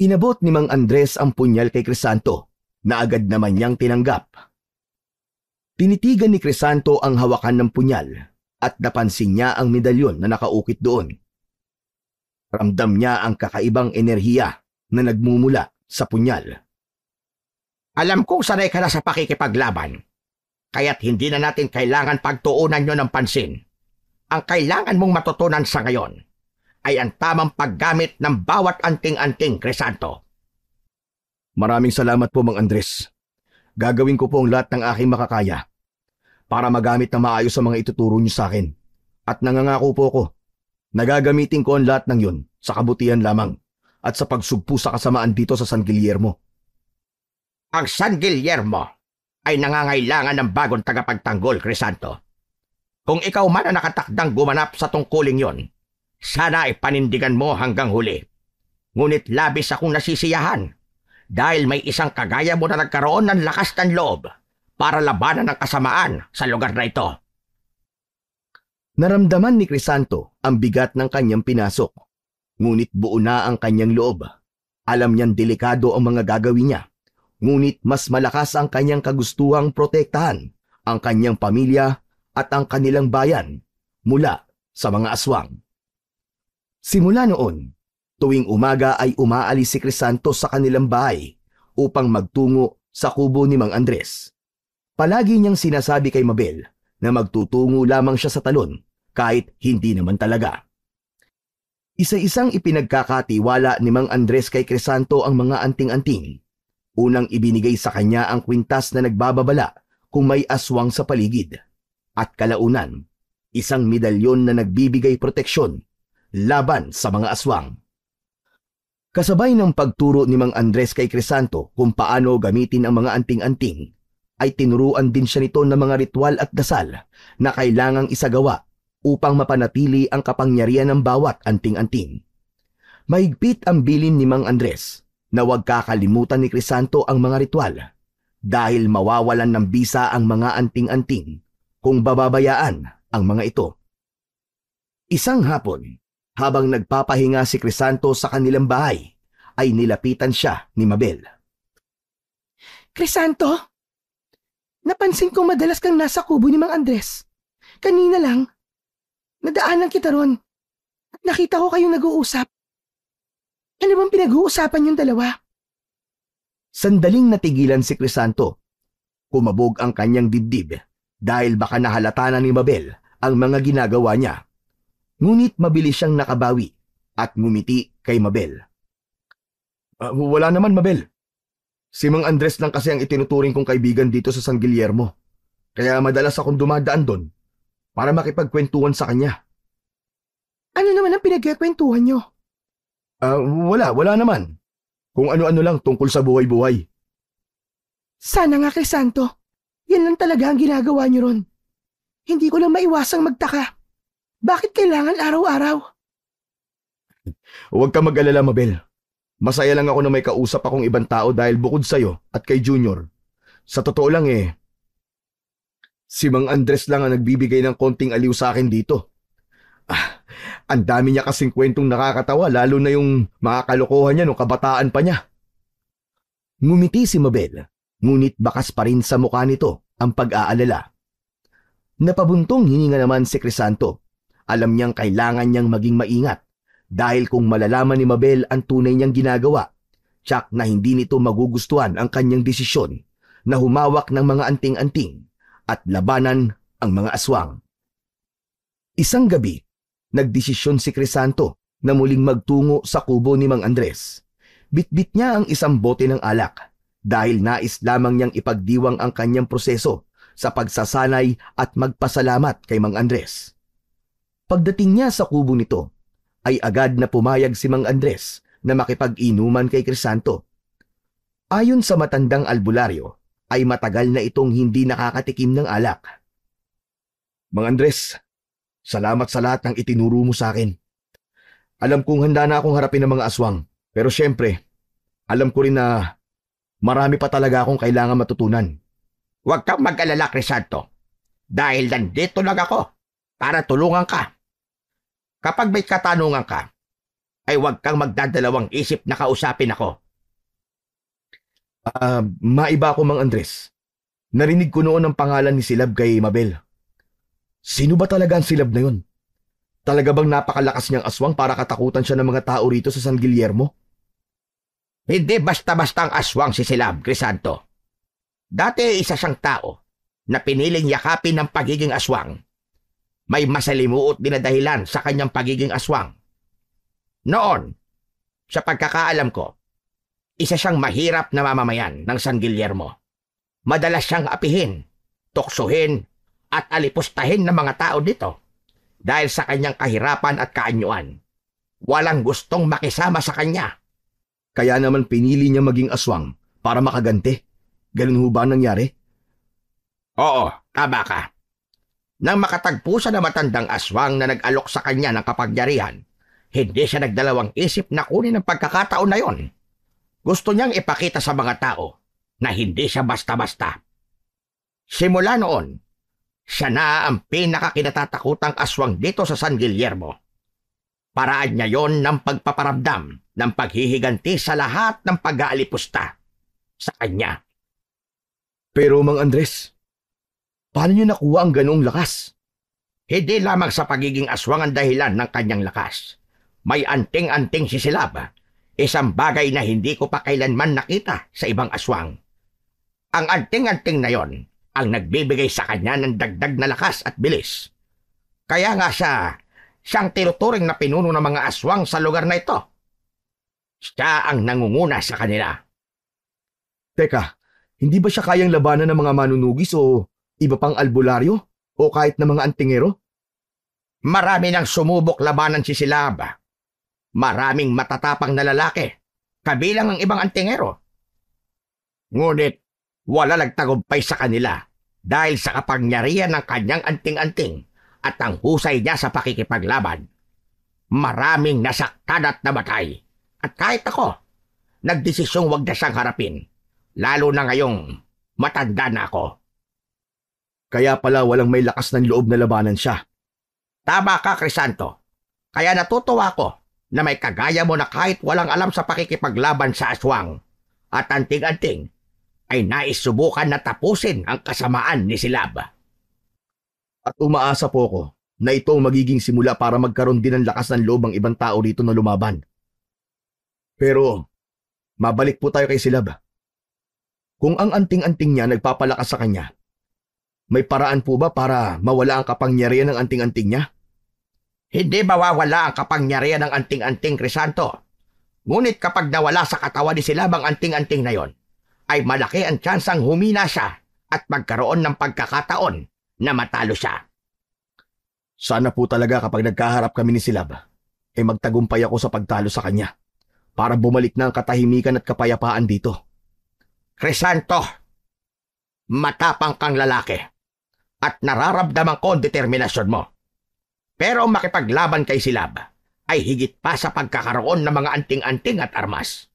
Inabot ni Mang Andres ang punyal kay Crisanto na agad naman niyang tinanggap. Tinitigan ni Crisanto ang hawakan ng punyal at napansin niya ang medalyon na nakaukit doon. Ramdam niya ang kakaibang enerhiya na nagmumula sa punyal. Alam kong sanay ka na sa pakikipaglaban, kaya't hindi na natin kailangan pagtuunan nyo ng pansin. Ang kailangan mong matutunan sa ngayon ay ang tamang paggamit ng bawat anting-anting, Crisanto. Maraming salamat po, Mang Andres. Gagawin ko po ang lahat ng aking makakaya para magamit na maayos ang mga ituturo niyo sa akin. At nangangako po ko na gagamitin ko ang lahat ng yun sa kabutihan lamang at sa pagsugpo sa kasamaan dito sa San Guillermo. Ang San Guillermo ay nangangailangan ng bagong tagapagtanggol, Crisanto. Kung ikaw man ang nakatakdang gumanap sa tungkuling yon, sana ay panindigan mo hanggang huli. Ngunit labis akong nasisiyahan dahil may isang kagaya mo na nagkaroon ng lakas ng loob para labanan ang kasamaan sa lugar na ito. Naramdaman ni Crisanto ang bigat ng kanyang pinasok. Ngunit buo na ang kanyang loob. Alam niyang delikado ang mga gagawin niya. Ngunit mas malakas ang kanyang kagustuhang protektahan ang kanyang pamilya at ang kanilang bayan mula sa mga aswang. Simula noon, tuwing umaga ay umaalis si Crisanto sa kanilang bahay upang magtungo sa kubo ni Mang Andres. Palagi niyang sinasabi kay Mabel na magtutungo lamang siya sa talon kahit hindi naman talaga. Isa-isang ipinagkakatiwala ni Mang Andres kay Crisanto ang mga anting-anting. Unang ibinigay sa kanya ang kwintas na nagbababala kung may aswang sa paligid. At kalaunan, isang medalyon na nagbibigay proteksyon laban sa mga aswang. Kasabay ng pagturo ni Mang Andres kay Crisanto kung paano gamitin ang mga anting-anting, ay tinuruan din siya nito ng mga ritual at dasal na kailangang isagawa upang mapanatili ang kapangyarihan ng bawat anting-anting. Mahigpit ang bilin ni Mang Andres na huwag kakalimutan ni Crisanto ang mga ritual dahil mawawalan ng bisa ang mga anting-anting kung bababayaan ang mga ito. Isang hapon, habang nagpapahinga si Crisanto sa kanilang bahay, ay nilapitan siya ni Mabel. Crisanto, napansin kong madalas kang nasa kubo ni Mang Andres. Kanina lang, nadaanan kita ron at nakita ko kayong nag-uusap. Ano bang pinag-uusapan yung dalawa? Sandaling natigilan si Crisanto. Kumabog ang kanyang dibdib dahil baka nahalata na ni Mabel ang mga ginagawa niya. Ngunit mabilis siyang nakabawi at ngumiti kay Mabel. Wala naman, Mabel. Si Mang Andres lang kasi ang itinuturing kong kaibigan dito sa San Guillermo. Kaya madalas akong dumadaan doon para makipagkwentuhan sa kanya. Ano naman ang pinagkakwentuhan nyo? Wala naman. Kung ano-ano lang tungkol sa buhay-buhay. Sana nga, Crisanto. Yan lang talaga ang ginagawa nyo ron. Hindi ko lang maiwasang magtaka. Bakit kailangan araw-araw? Huwag ka mag-alala, Mabel. Masaya lang ako na may kausap akong ibang tao dahil bukod sa'yo at kay Junior. Sa totoo lang si Mang Andres lang ang nagbibigay ng konting aliw sa akin dito. Ang dami niya kasing kwentong nakakatawa lalo na yung mga kalokohan niya nung kabataan pa niya. Ngumiti si Mabel, ngunit bakas pa rin sa mukha nito ang pag-aalala. Napabuntong hininga naman si Crisanto. Alam niyang kailangan niyang maging maingat dahil kung malalaman ni Mabel ang tunay niyang ginagawa, tiyak na hindi nito magugustuhan ang kanyang desisyon na humawak ng mga anting-anting at labanan ang mga aswang. Isang gabi, nagdesisyon si Crisanto na muling magtungo sa kubo ni Mang Andres. Bitbit niya ang isang bote ng alak dahil nais lamang niyang ipagdiwang ang kanyang proseso sa pagsasanay at magpasalamat kay Mang Andres. Pagdating niya sa kubo nito, ay agad na pumayag si Mang Andres na makipag-inuman kay Crisanto. Ayon sa matandang albularyo, ay matagal na itong hindi nakakatikim ng alak. Mang Andres, salamat sa lahat ng itinuro mo sa akin. Alam kong handa na akong harapin ng mga aswang, pero syempre, alam ko rin na marami pa talaga akong kailangan matutunan. Huwag kang mag-alala, Crisanto, dahil nandito lang ako para tulungan ka. Kapag may katanungan ka, ay huwag kang magdadalawang isip na kausapin ako. Maiba ako, Mang Andres. Narinig ko noon ang pangalan ni Silab kay Mabel. Sino ba talaga ang Silab na yun? Talaga bang napakalakas niyang aswang para katakutan siya ng mga tao rito sa San Guillermo? Hindi basta-basta ang aswang si Silab, Crisanto. Dati isa siyang tao na piniling yakapin ng pagiging aswang. May masalimuot din na dahilan sa kanyang pagiging aswang. Noon, sa pagkakaalam ko, isa siyang mahirap na mamamayan ng San Guillermo. Madalas siyang apihin, tuksuhin, at alipustahin ng mga tao dito dahil sa kanyang kahirapan at kaanyuan. Walang gustong makisama sa kanya. Kaya naman pinili niya maging aswang para makaganti. Ganun ho ba nangyari? Oo, tama ka. Nang makatagpo siya na matandang aswang na nag-alok sa kanya ng kapangyarihan, hindi siya nagdalawang isip na kunin ang pagkakataon na yon. Gusto niyang ipakita sa mga tao na hindi siya basta-basta. Simula noon, siya na ang pinakakinatatakutang aswang dito sa San Guillermo. Paraan niya yon ng pagpaparamdam ng paghihiganti sa lahat ng pag-aalipusta sa kanya. Pero Mang Andres, paano niyo nakuha ang ganoong lakas? Hindi lamang sa pagiging aswang ang dahilan ng kanyang lakas. May anting-anting si Silab. Isang bagay na hindi ko pa kailanman nakita sa ibang aswang. Ang anting-anting na yon ang nagbibigay sa kanya ng dagdag na lakas at bilis. Kaya nga siyang tinuturing na pinuno ng mga aswang sa lugar na ito. Siya ang nangunguna sa kanila. Teka, hindi ba siya kayang labanan ng mga manunugis o iba pang albularyo o kahit na mga antingero? Marami nang sumubok labanan si Silab. Maraming matatapang na lalaki, kabilang ang ibang antingero. Ngunit wala nagtagumpay sa kanila dahil sa kapangyarihan ng kanyang anting-anting at ang husay niya sa pakikipaglaban. Maraming nasaktan at namatay. At kahit ako, nagdesisyong wag na siyang harapin, lalo na ngayong matanda na ako. Kaya pala walang may lakas ng loob na labanan siya. Tama ka, Crisanto. Kaya natutuwa ko na may kagaya mo na kahit walang alam sa pakikipaglaban sa aswang at anting-anting, ay naisubukan na tapusin ang kasamaan ni Silab. At umaasa po ko na ito ang magiging simula para magkaroon din ng lakas ng loob ang ibang tao rito na lumaban. Pero, mabalik po tayo kay Silab. Kung ang anting-anting niya nagpapalakas sa kanya, may paraan po ba para mawala ang kapangyarihan ng anting-anting niya? Hindi mawawala ang kapangyarihan ng anting-anting, Crisanto. Ngunit kapag nawala sa katawan ni Silab ang anting-anting na yon, ay malaki ang tsansang humina siya at magkaroon ng pagkakataon na matalo siya. Sana po talaga kapag nagkaharap kami ni Silab, ay magtagumpay ako sa pagtalo sa kanya para bumalik na ang katahimikan at kapayapaan dito. Crisanto, matapang kang lalaki at nararamdaman ko ang determinasyon mo. Pero makipaglaban kay Silab ay higit pa sa pagkakaroon ng mga anting-anting at armas.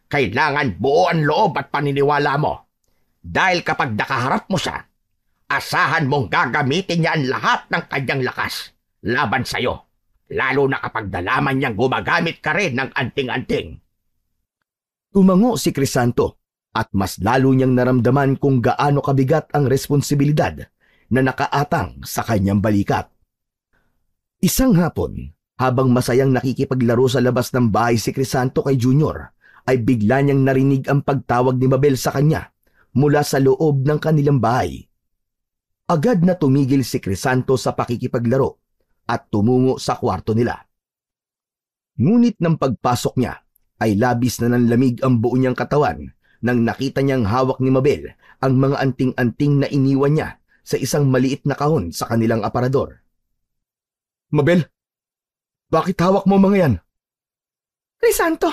Kailangan buo ang loob at paniniwala mo. Dahil kapag nakaharap mo siya, asahan mong gagamitin niya ang lahat ng kanyang lakas laban sa'yo. Lalo na kapag nalaman niyang gumagamit ka rin ng anting-anting. Tumango si Crisanto at mas lalo niyang naramdaman kung gaano kabigat ang responsibilidad na nakaatang sa kanyang balikat. Isang hapon, habang masayang nakikipaglaro sa labas ng bahay si Crisanto kay Junior, ay bigla niyang narinig ang pagtawag ni Mabel sa kanya mula sa loob ng kanilang bahay. Agad na tumigil si Crisanto sa pakikipaglaro at tumungo sa kwarto nila. Ngunit nang pagpasok niya, ay labis na nanlamig ang buo niyang katawan nang nakita niyang hawak ni Mabel ang mga anting-anting na iniwan niya sa isang maliit na kahon sa kanilang aparador. Mabel, bakit hawak mo mga yan? Crisanto,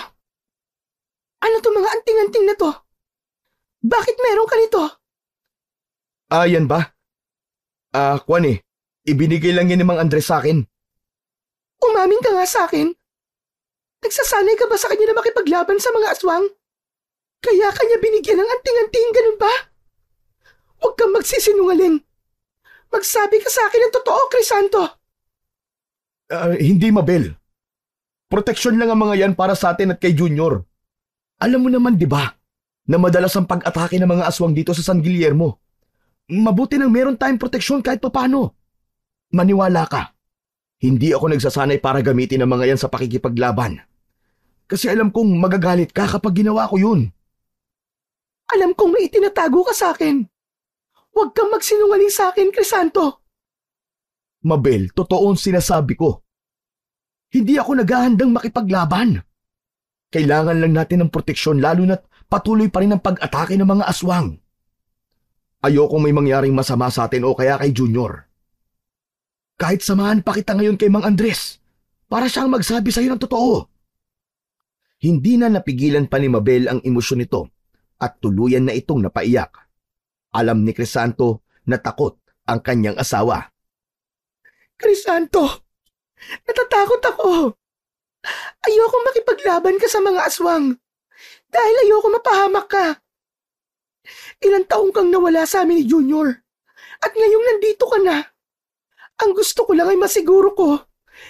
ano to mga anting-anting na to? Bakit meron ka nito? Yan ba? Kwan ibinigay lang yan ni Mang Andres sa akin. Umamin ka nga sa akin. Nagsasanay ka ba sa kanya na makipaglaban sa mga aswang? Kaya kanya binigyan ng anting-anting, ganun ba? Huwag kang magsisinungaling. Magsabi ka sa akin ng totoo, Crisanto. Hindi, Mabel. Proteksyon lang ang mga yan para sa atin at kay Junior. Alam mo naman, di ba, na madalas ang pag-atake ng mga aswang dito sa San Guillermo. Mabuti nang meron tayong proteksyon kahit papano. Maniwala ka. Hindi ako nagsasanay para gamitin ang mga yan sa pakikipaglaban. Kasi alam kong magagalit ka kapag ginawa ko yun. Alam kong may itinatago ka sa akin. Huwag kang magsinungaling sa akin, Crisanto. Mabel, totoo ang sinasabi ko. Hindi ako naghahandang makipaglaban. Kailangan lang natin ng proteksyon lalo na't patuloy pa rin ang pag-atake ng mga aswang. Ayokong may mangyaring masama sa atin o kaya kay Junior. Kahit samahan pa kita ngayon kay Mang Andres para siyang magsabi sa iyo ng totoo. Hindi na napigilan pa ni Mabel ang emosyon nito at tuluyan na itong napaiyak. Alam ni Crisanto na takot ang kanyang asawa. Crisanto, natatakot ako. Ayoko makipaglaban ka sa mga aswang dahil ayoko mapahamak ka. Ilang taong kang nawala sa amin ni Junior at ngayong nandito ka na. Ang gusto ko lang ay masiguro ko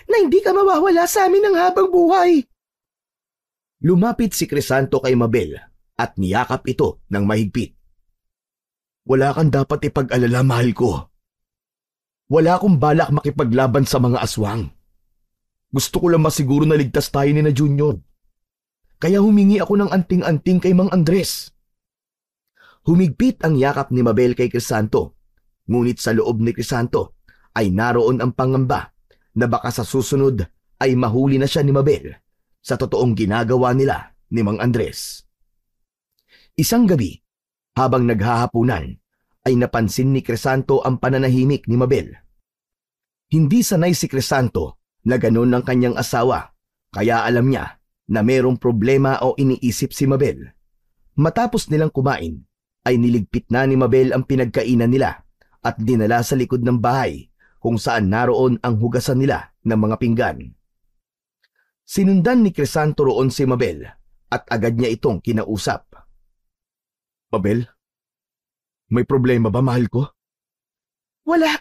na hindi ka mawawala sa amin ng habang buhay. Lumapit si Crisanto kay Mabel at niyakap ito ng mahigpit. Wala kang dapat ipag-alala, mahal ko. Wala akong balak makipaglaban sa mga aswang. Gusto ko lang masiguro na ligtas tayo ni na Junior. Kaya humingi ako ng anting-anting kay Mang Andres. Humigpit ang yakap ni Mabel kay Crisanto, ngunit sa loob ni Crisanto ay naroon ang pangamba na baka sa susunod ay mahuli na siya ni Mabel sa totoong ginagawa nila ni Mang Andres. Isang gabi, habang naghahapunan, ay napansin ni Crisanto ang pananahimik ni Mabel. Hindi sanay si Crisanto na ganon ng kanyang asawa, kaya alam niya na mayroong problema o iniisip si Mabel. Matapos nilang kumain, ay niligpit na ni Mabel ang pinagkainan nila at dinala sa likod ng bahay kung saan naroon ang hugasan nila ng mga pinggan. Sinundan ni Crisanto roon si Mabel at agad niya itong kinausap. Mabel, may problema ba, mahal ko? Wala.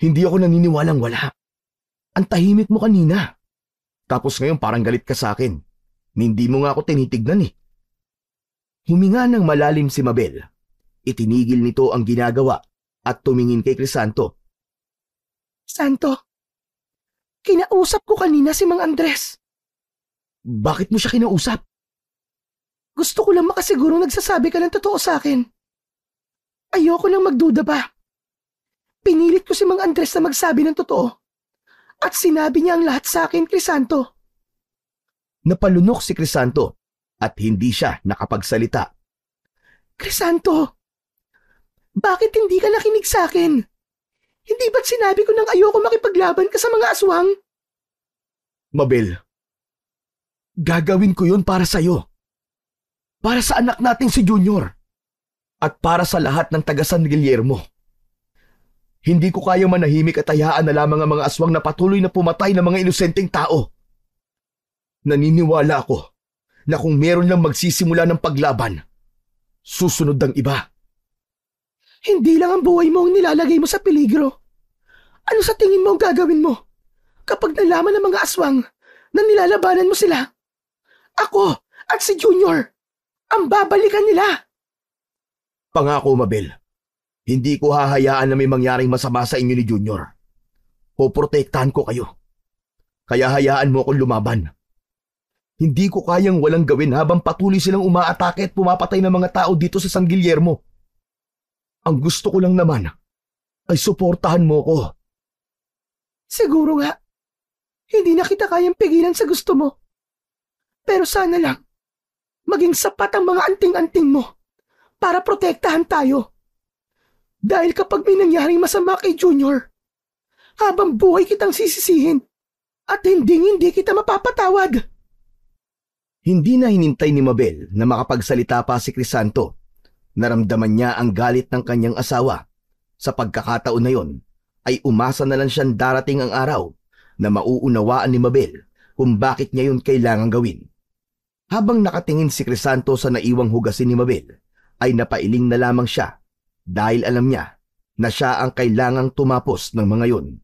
Hindi ako naniniwalang wala. Ang tahimik mo kanina. Tapos ngayon parang galit ka sa akin. Hindi mo nga ako tinitignan eh. Huminga ng malalim si Mabel. Itinigil nito ang ginagawa at tumingin kay Crisanto. Santo, kinausap ko kanina si Mang Andres. Bakit mo siya kinausap? Gusto ko lang makasiguro nagsasabi ka ng totoo sa akin. Ayoko nang magduda pa. Pinilit ko si Mang Andres na magsabi ng totoo. At sinabi niya ang lahat sa akin, Crisanto. Napalunok si Crisanto at hindi siya nakapagsalita. Crisanto, bakit hindi ka nakinig sa akin? Hindi ba't sinabi ko nang ayoko makipaglaban ka sa mga aswang? Mabel, gagawin ko yun para sa'yo. Para sa anak nating si Junior. At para sa lahat ng taga San Guillermo. Hindi ko kaya manahimik at hayaan na lamang ang mga aswang na patuloy na pumatay ng mga inosenteng tao. Naniniwala ako na kung meron lang magsisimula ng paglaban, susunod ang iba. Hindi lang ang buhay mo ang nilalagay mo sa peligro. Ano sa tingin mo ang gagawin mo kapag nalaman ng mga aswang na nilalabanan mo sila? Ako at si Junior, ang babalikan nila. Pangako, Mabel, hindi ko hahayaan na may mangyaring masama sa inyo ni Junior. Poprotektahan ko kayo. Kaya hayaan mo akong lumaban. Hindi ko kayang walang gawin habang patuloy silang umaatake at pumapatay ng mga tao dito sa San Guillermo. Ang gusto ko lang naman ay suportahan mo ko. Siguro nga, hindi na kita kayang pigilan sa gusto mo. Pero sana lang, maging sapat ang mga anting-anting mo para protektahan tayo. Dahil kapag may nangyaring masama kay Junior, habang buhay kitang sisisihin at hindi kita mapapatawad. Hindi na hinintay ni Mabel na makapagsalita pa si Crisanto. Naramdaman niya ang galit ng kanyang asawa. Sa pagkakataon na yon, ay umasa na lang siyang darating ang araw na mauunawaan ni Mabel kung bakit niya yun kailangang gawin. Habang nakatingin si Crisanto sa naiwang hugasin ni Mabel, ay napailing na lamang siya dahil alam niya na siya ang kailangang tumapos ng mga yun.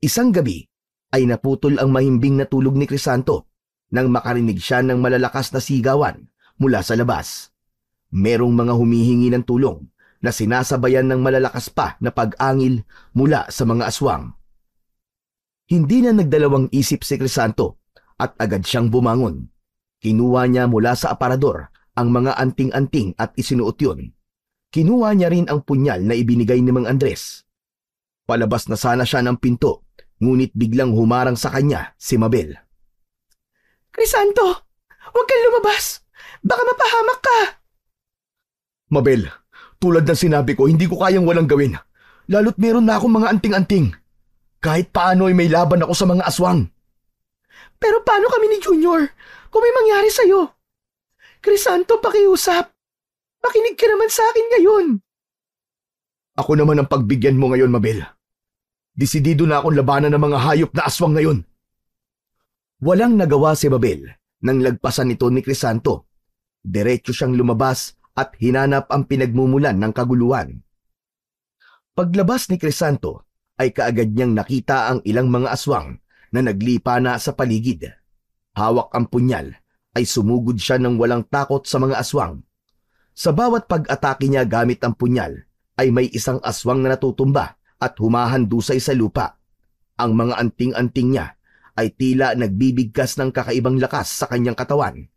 Isang gabi ay naputol ang mahimbing na tulog ni Crisanto nang makarinig siya ng malalakas na sigawan mula sa labas. Merong mga humihingi ng tulong na sinasabayan ng malalakas pa na pag-angil mula sa mga aswang. Hindi na nagdalawang isip si Crisanto at agad siyang bumangon. Kinuha niya mula sa aparador ang mga anting-anting at isinuot yun. Kinuha niya rin ang punyal na ibinigay ni Mang Andres. Palabas na sana siya ng pinto, ngunit biglang humarang sa kanya si Mabel. Crisanto, huwag kang lumabas. Baka mapahamak ka. Mabel, tulad ng sinabi ko, hindi ko kayang walang gawin. Lalo't meron na akong mga anting-anting. Kahit paano ay may laban ako sa mga aswang. Pero paano kami ni Junior kung may mangyari sa'yo? Crisanto, pakiusap. Makinig ka naman sa akin ngayon. Ako naman ang pagbigyan mo ngayon, Mabel. Desidido na akong labanan ng mga hayop na aswang ngayon. Walang nagawa si Mabel nang lagpasan ito ni Crisanto. Diretso siyang lumabas at hinanap ang pinagmumulan ng kaguluhan. Paglabas ni Crisanto ay kaagad niyang nakita ang ilang mga aswang na naglipa na sa paligid. Hawak ang punyal ay sumugod siya ng walang takot sa mga aswang. Sa bawat pag-atake niya gamit ang punyal ay may isang aswang na natutumba at humahandusay sa lupa. Ang mga anting-anting niya ay tila nagbibigkas ng kakaibang lakas sa kanyang katawan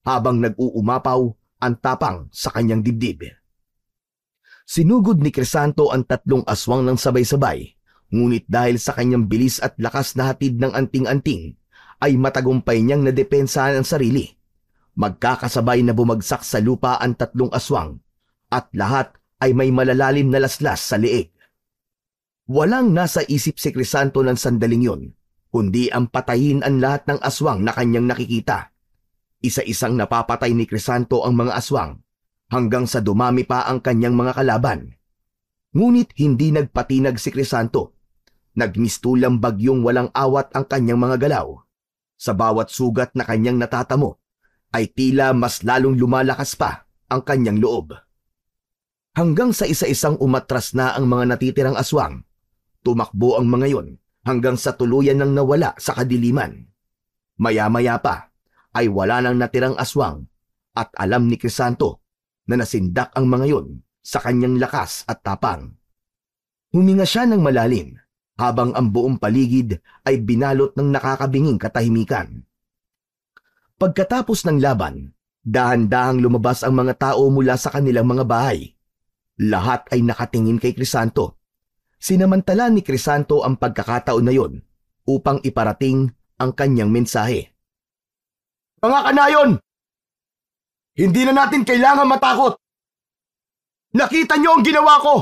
habang nag-uumapaw ang tapang sa kanyang dibdib. Sinugod ni Crisanto ang 3 aswang ng sabay-sabay, ngunit dahil sa kanyang bilis at lakas na hatid ng anting-anting, ay matagumpay niyang nadepensahan ang sarili. Magkakasabay na bumagsak sa lupa ang 3 aswang at lahat ay may malalalim na laslas sa leeg. Walang nasa isip si Crisanto ng sandaling yun, kundi ang patayin ang lahat ng aswang na kanyang nakikita. Isa-isang napapatay ni Crisanto ang mga aswang hanggang sa dumami pa ang kanyang mga kalaban. Ngunit hindi nagpatinag si Crisanto. Nagmistulang bagyong walang awat ang kanyang mga galaw. Sa bawat sugat na kanyang natatamo, ay tila mas lalong lumalakas pa ang kanyang loob. Hanggang sa isa-isang umatras na ang mga natitirang aswang, tumakbo ang mga yon hanggang sa tuluyan nang nawala sa kadiliman. Maya-maya pa ay wala nang natirang aswang at alam ni Crisanto na nasindak ang mga yon sa kanyang lakas at tapang. Huminga siya ng malalim habang ang buong paligid ay binalot ng nakakabinging katahimikan. Pagkatapos ng laban, dahan-dahang lumabas ang mga tao mula sa kanilang mga bahay. Lahat ay nakatingin kay Crisanto. Sinamantala ni Crisanto ang pagkakataon na yon upang iparating ang kanyang mensahe. Mga kanayon! Hindi na natin kailangan matakot! Nakita niyo ang ginawa ko!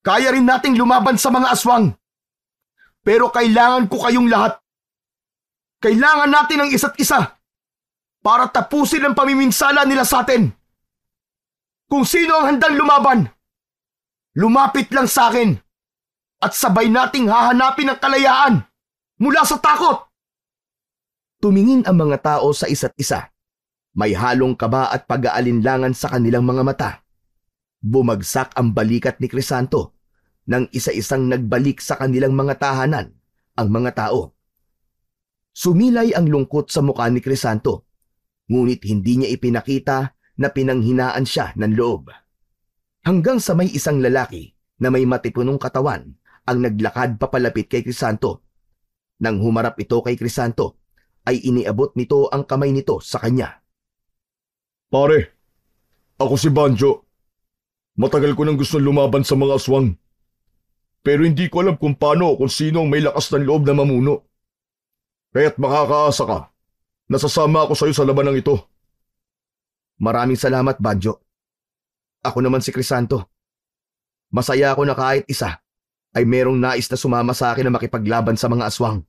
Kaya rin nating lumaban sa mga aswang. Pero kailangan ko kayong lahat. Kailangan natin ang isa't isa para tapusin ang pamiminsala nila sa atin. Kung sino ang handang lumaban, lumapit lang sa akin at sabay nating hahanapin ang kalayaan mula sa takot. Tumingin ang mga tao sa isa't isa. May halong kaba at pag-aalinlangan sa kanilang mga mata. Bumagsak ang balikat ni Crisanto nang isa-isang nagbalik sa kanilang mga tahanan ang mga tao. Sumilay ang lungkot sa mukha ni Crisanto, ngunit hindi niya ipinakita na pinanghinaan siya ng loob. Hanggang sa may isang lalaki na may matipunong katawan ang naglakad papalapit kay Crisanto. Nang humarap ito kay Crisanto, ay iniabot nito ang kamay nito sa kanya. Pare, ako si Banjo. Matagal ko nang gustong lumaban sa mga aswang. Pero hindi ko alam kung paano o kung sino ang may lakas ng loob na mamuno. Kaya't makakaasa ka. Nasasama ako sa iyo sa labanang ito. Maraming salamat, Banjo. Ako naman si Crisanto. Masaya ako na kahit isa ay merong nais na sumama sa akin na makipaglaban sa mga aswang.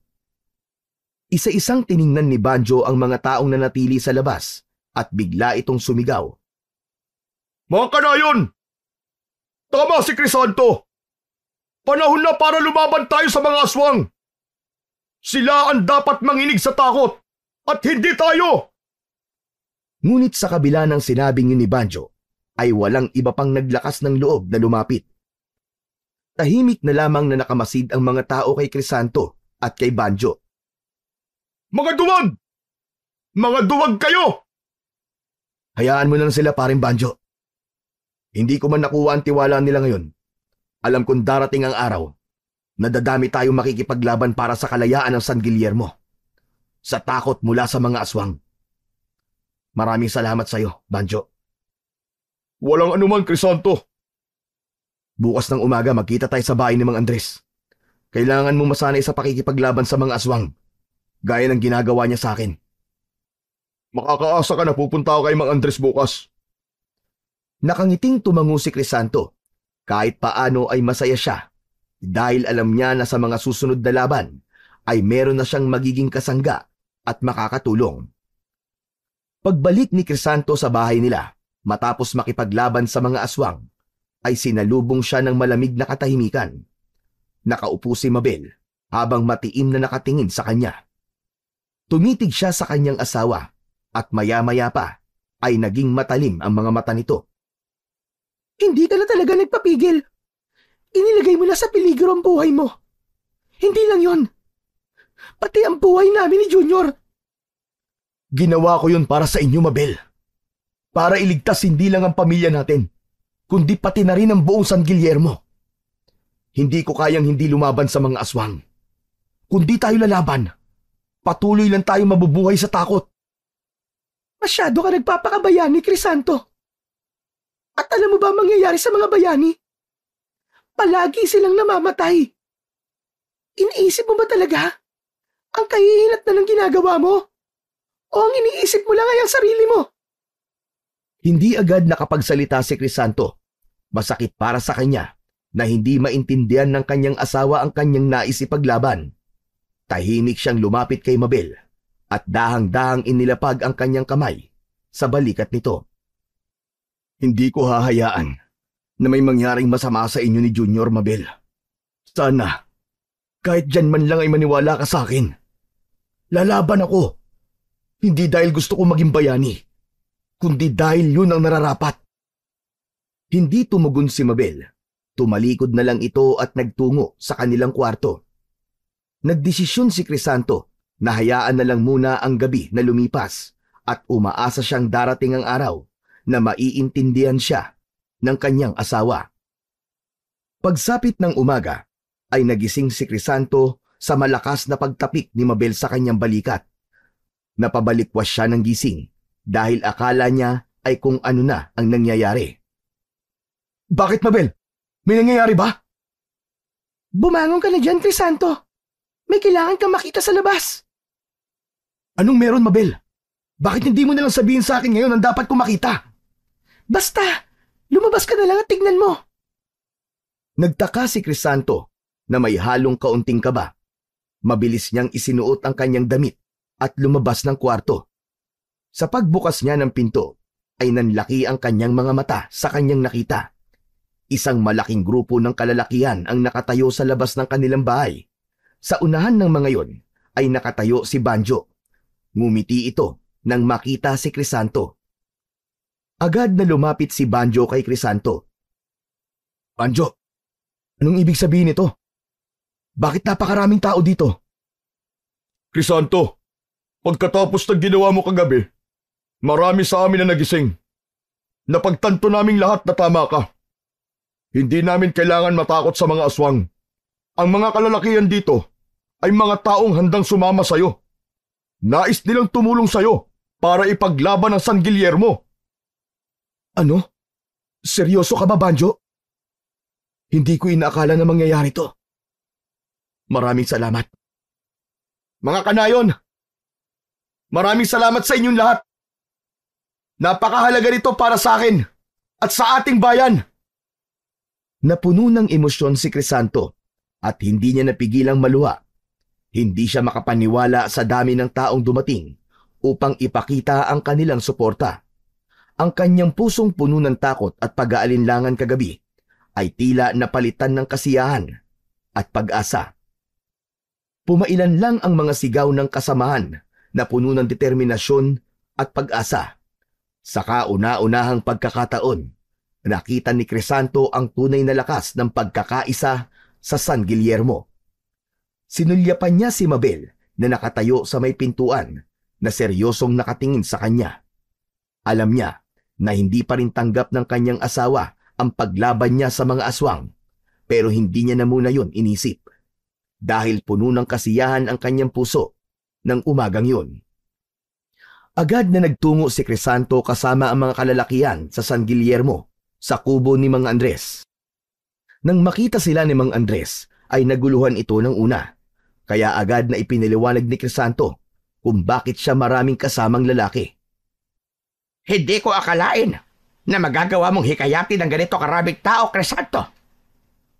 Isa-isang tiningnan ni Banjo ang mga taong nanatili sa labas at bigla itong sumigaw. Mga kanayon! Tama si Crisanto! Panahon na para lumaban tayo sa mga aswang! Sila ang dapat manginig sa takot at hindi tayo! Ngunit sa kabila ng sinabing yun ni Banjo, ay walang iba pang naglakas ng loob na lumapit. Tahimik na lamang na nakamasid ang mga tao kay Crisanto at kay Banjo. Mga duwag! Mga duwag kayo! Hayaan mo na lang sila, paring Banjo. Hindi ko man nakuha ang tiwala nila ngayon. Alam kong darating ang araw na dadami tayong makikipaglaban para sa kalayaan ng San Guillermo. Sa takot mula sa mga aswang. Maraming salamat sa iyo, Banjo. Walang anuman, Crisanto. Bukas ng umaga magkita tayo sa bahay ni Mang Andres. Kailangan mo masanay sa pakikipaglaban sa mga aswang, gaya ng ginagawa niya sa akin. Makakaasa ka na pupunta ako kay Mang Andres bukas. Nakangiting tumango si Crisanto. Kahit paano ay masaya siya dahil alam niya na sa mga susunod na laban ay meron na siyang magiging kasangga at makakatulong. Pagbalik ni Crisanto sa bahay nila matapos makipaglaban sa mga aswang, ay sinalubong siya ng malamig na katahimikan. Nakaupo si Mabel habang matiim na nakatingin sa kanya. Tumitig siya sa kanyang asawa at maya-maya pa ay naging matalim ang mga mata nito. Hindi ka na talaga nagpapigil. Inilagay mo na sa peligro ang buhay mo. Hindi lang yon, pati ang buhay namin ni Junior. Ginawa ko yun para sa inyo, Mabel. Para iligtas hindi lang ang pamilya natin, kundi pati na rin ang buong San Guillermo. Hindi ko kayang hindi lumaban sa mga aswang. Kung di tayo lalaban, patuloy lang tayo mabubuhay sa takot. Masyado ka nagpapakabayani, Crisanto. At alam mo ba ang mangyayari sa mga bayani? Palagi silang namamatay. Iniisip mo ba talaga ang kahihinat na ng ginagawa mo? O ang iniisip mo lang ay ang sarili mo? Hindi agad nakapagsalita si Crisanto. Masakit para sa kanya na hindi maintindihan ng kanyang asawa ang kanyang nais ipaglaban. Tahimik siyang lumapit kay Mabel at dahang-dahang inilapag ang kanyang kamay sa balikat nito. Hindi ko hahayaan na may mangyaring masama sa inyo ni Junior, Mabel. Sana, kahit dyan man lang ay maniwala ka sa akin. Lalaban ako. Hindi dahil gusto ko maging bayani, kundi dahil yun ang nararapat. Hindi tumugon si Mabel. Tumalikod na lang ito at nagtungo sa kanilang kwarto. Nagdesisyon si Crisanto na hayaan na lang muna ang gabi na lumipas at umaasa siyang darating ang araw na maiintindihan siya ng kanyang asawa. Pagsapit ng umaga ay nagising si Crisanto sa malakas na pagtapik ni Mabel sa kanyang balikat. Napabalikwas siya ng gising dahil akala niya ay kung ano na ang nangyayari. Bakit, Mabel? May nangyayari ba? Bumangon ka na dyan, Crisanto. May kailangan kang makita sa labas. Anong meron, Mabel? Bakit hindi mo nalang sabihin sa akin ngayon ang dapat kong makita? Basta, lumabas ka na lang at tignan mo. Nagtaka si Crisanto na may halong kaunting kaba. Mabilis niyang isinuot ang kanyang damit at lumabas ng kwarto. Sa pagbukas niya ng pinto, ay nanlaki ang kanyang mga mata sa kanyang nakita. Isang malaking grupo ng kalalakihan ang nakatayo sa labas ng kanilang bahay. Sa unahan ng mga yon ay nakatayo si Banjo. Ngumiti ito nang makita si Crisanto. Agad na lumapit si Banjo kay Crisanto. Banjo, anong ibig sabihin nito? Bakit napakaraming tao dito? Crisanto, pagkatapos ng ginawa mo kagabi, marami sa amin na nagising. Napagtanto naming lahat na tama ka. Hindi namin kailangan matakot sa mga aswang. Ang mga kalalakihan dito ay mga taong handang sumama sa'yo. Nais nilang tumulong sa'yo para ipaglaban ang San Guillermo. Ano? Seryoso ka ba, Banjo? Hindi ko inaakala na mangyayari to. Maraming salamat. Mga kanayon, maraming salamat sa inyong lahat. Napakahalaga nito para sa akin at sa ating bayan. Napuno ng emosyon si Crisanto at hindi niya napigilang maluha. Hindi siya makapaniwala sa dami ng taong dumating upang ipakita ang kanilang suporta. Ang kanyang pusong puno ng takot at pag-aalinlangan kagabi ay tila napalitan ng kasiyahan at pag-asa. Pumailan lang ang mga sigaw ng kasamahan na puno ng determinasyon at pag-asa. Sa kauna-unahang pagkakataon, nakita ni Crisanto ang tunay na lakas ng pagkakaisa sa San Guillermo. Sinulyapan niya si Mabel na nakatayo sa may pintuan na seryosong nakatingin sa kanya. Alam niya na hindi pa rin tanggap ng kanyang asawa ang paglaban niya sa mga aswang, pero hindi niya na muna yun inisip. Dahil puno ng kasiyahan ang kanyang puso ng umagang yun. Agad na nagtungo si Crisanto kasama ang mga kalalakihan sa San Guillermo sa kubo ni Mang Andres. Nang makita sila ni Mang Andres ay naguluhan ito ng una, kaya agad na ipinaliwanag ni Crisanto kung bakit siya maraming kasamang lalaki. Hindi ko akalain na magagawa mong hikayatin ng ganito karaming tao, Crisanto.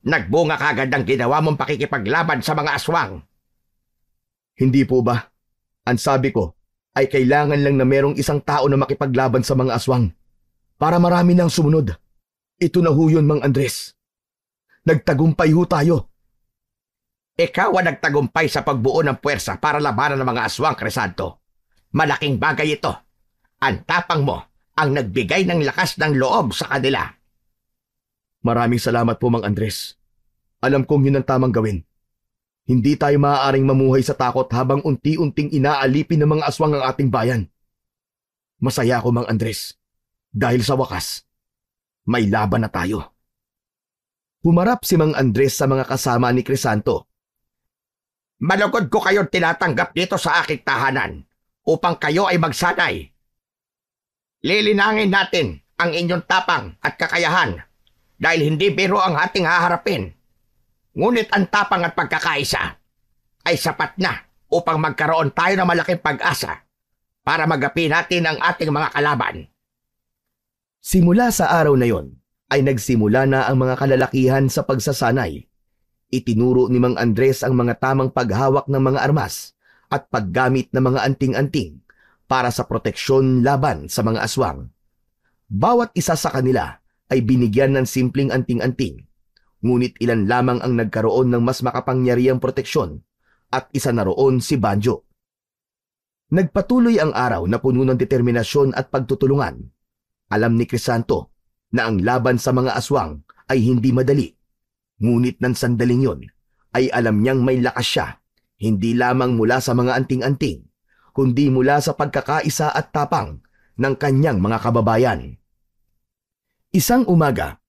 Nagbunga kagad ang ginawa mong pakikipaglaban sa mga aswang. Hindi po ba? Ang sabi ko ay kailangan lang na merong isang tao na makipaglaban sa mga aswang para marami nang sumunod. Ito na ho yun, Mang Andres. Nagtagumpay ho tayo. Ikaw ang nagtagumpay sa pagbuo ng puwersa para labanan ng mga aswang, Crisanto. Malaking bagay ito. Ang tapang mo ang nagbigay ng lakas ng loob sa kanila. Maraming salamat po, Mang Andres. Alam kong yun ang tamang gawin. Hindi tayo maaaring mamuhay sa takot habang unti-unting inaalipin ng mga aswang ang ating bayan. Masaya ako, Mang Andres. Dahil sa wakas, may laban na tayo. Humarap si Mang Andres sa mga kasama ni Crisanto. Malugod ko kayong tinatanggap dito sa aking tahanan upang kayo ay magsanay. Lilinangin natin ang inyong tapang at kakayahan dahil hindi biro ang ating haharapin. Ngunit ang tapang at pagkakaisa ay sapat na upang magkaroon tayo ng malaking pag-asa para magapi natin ang ating mga kalaban. Simula sa araw na yon, ay nagsimula na ang mga kalalakihan sa pagsasanay. Itinuro ni Mang Andres ang mga tamang paghawak ng mga armas at paggamit ng mga anting-anting para sa proteksyon laban sa mga aswang. Bawat isa sa kanila ay binigyan ng simpleng anting-anting, ngunit ilan lamang ang nagkaroon ng mas makapangyarihang proteksyon at isa na roon si Banjo. Nagpatuloy ang araw na puno ng determinasyon at pagtutulungan. Alam ni Crisanto na ang laban sa mga aswang ay hindi madali. Ngunit ng sandaling yon ay alam niyang may lakas siya, hindi lamang mula sa mga anting-anting, kundi mula sa pagkakaisa at tapang ng kanyang mga kababayan. Isang umaga,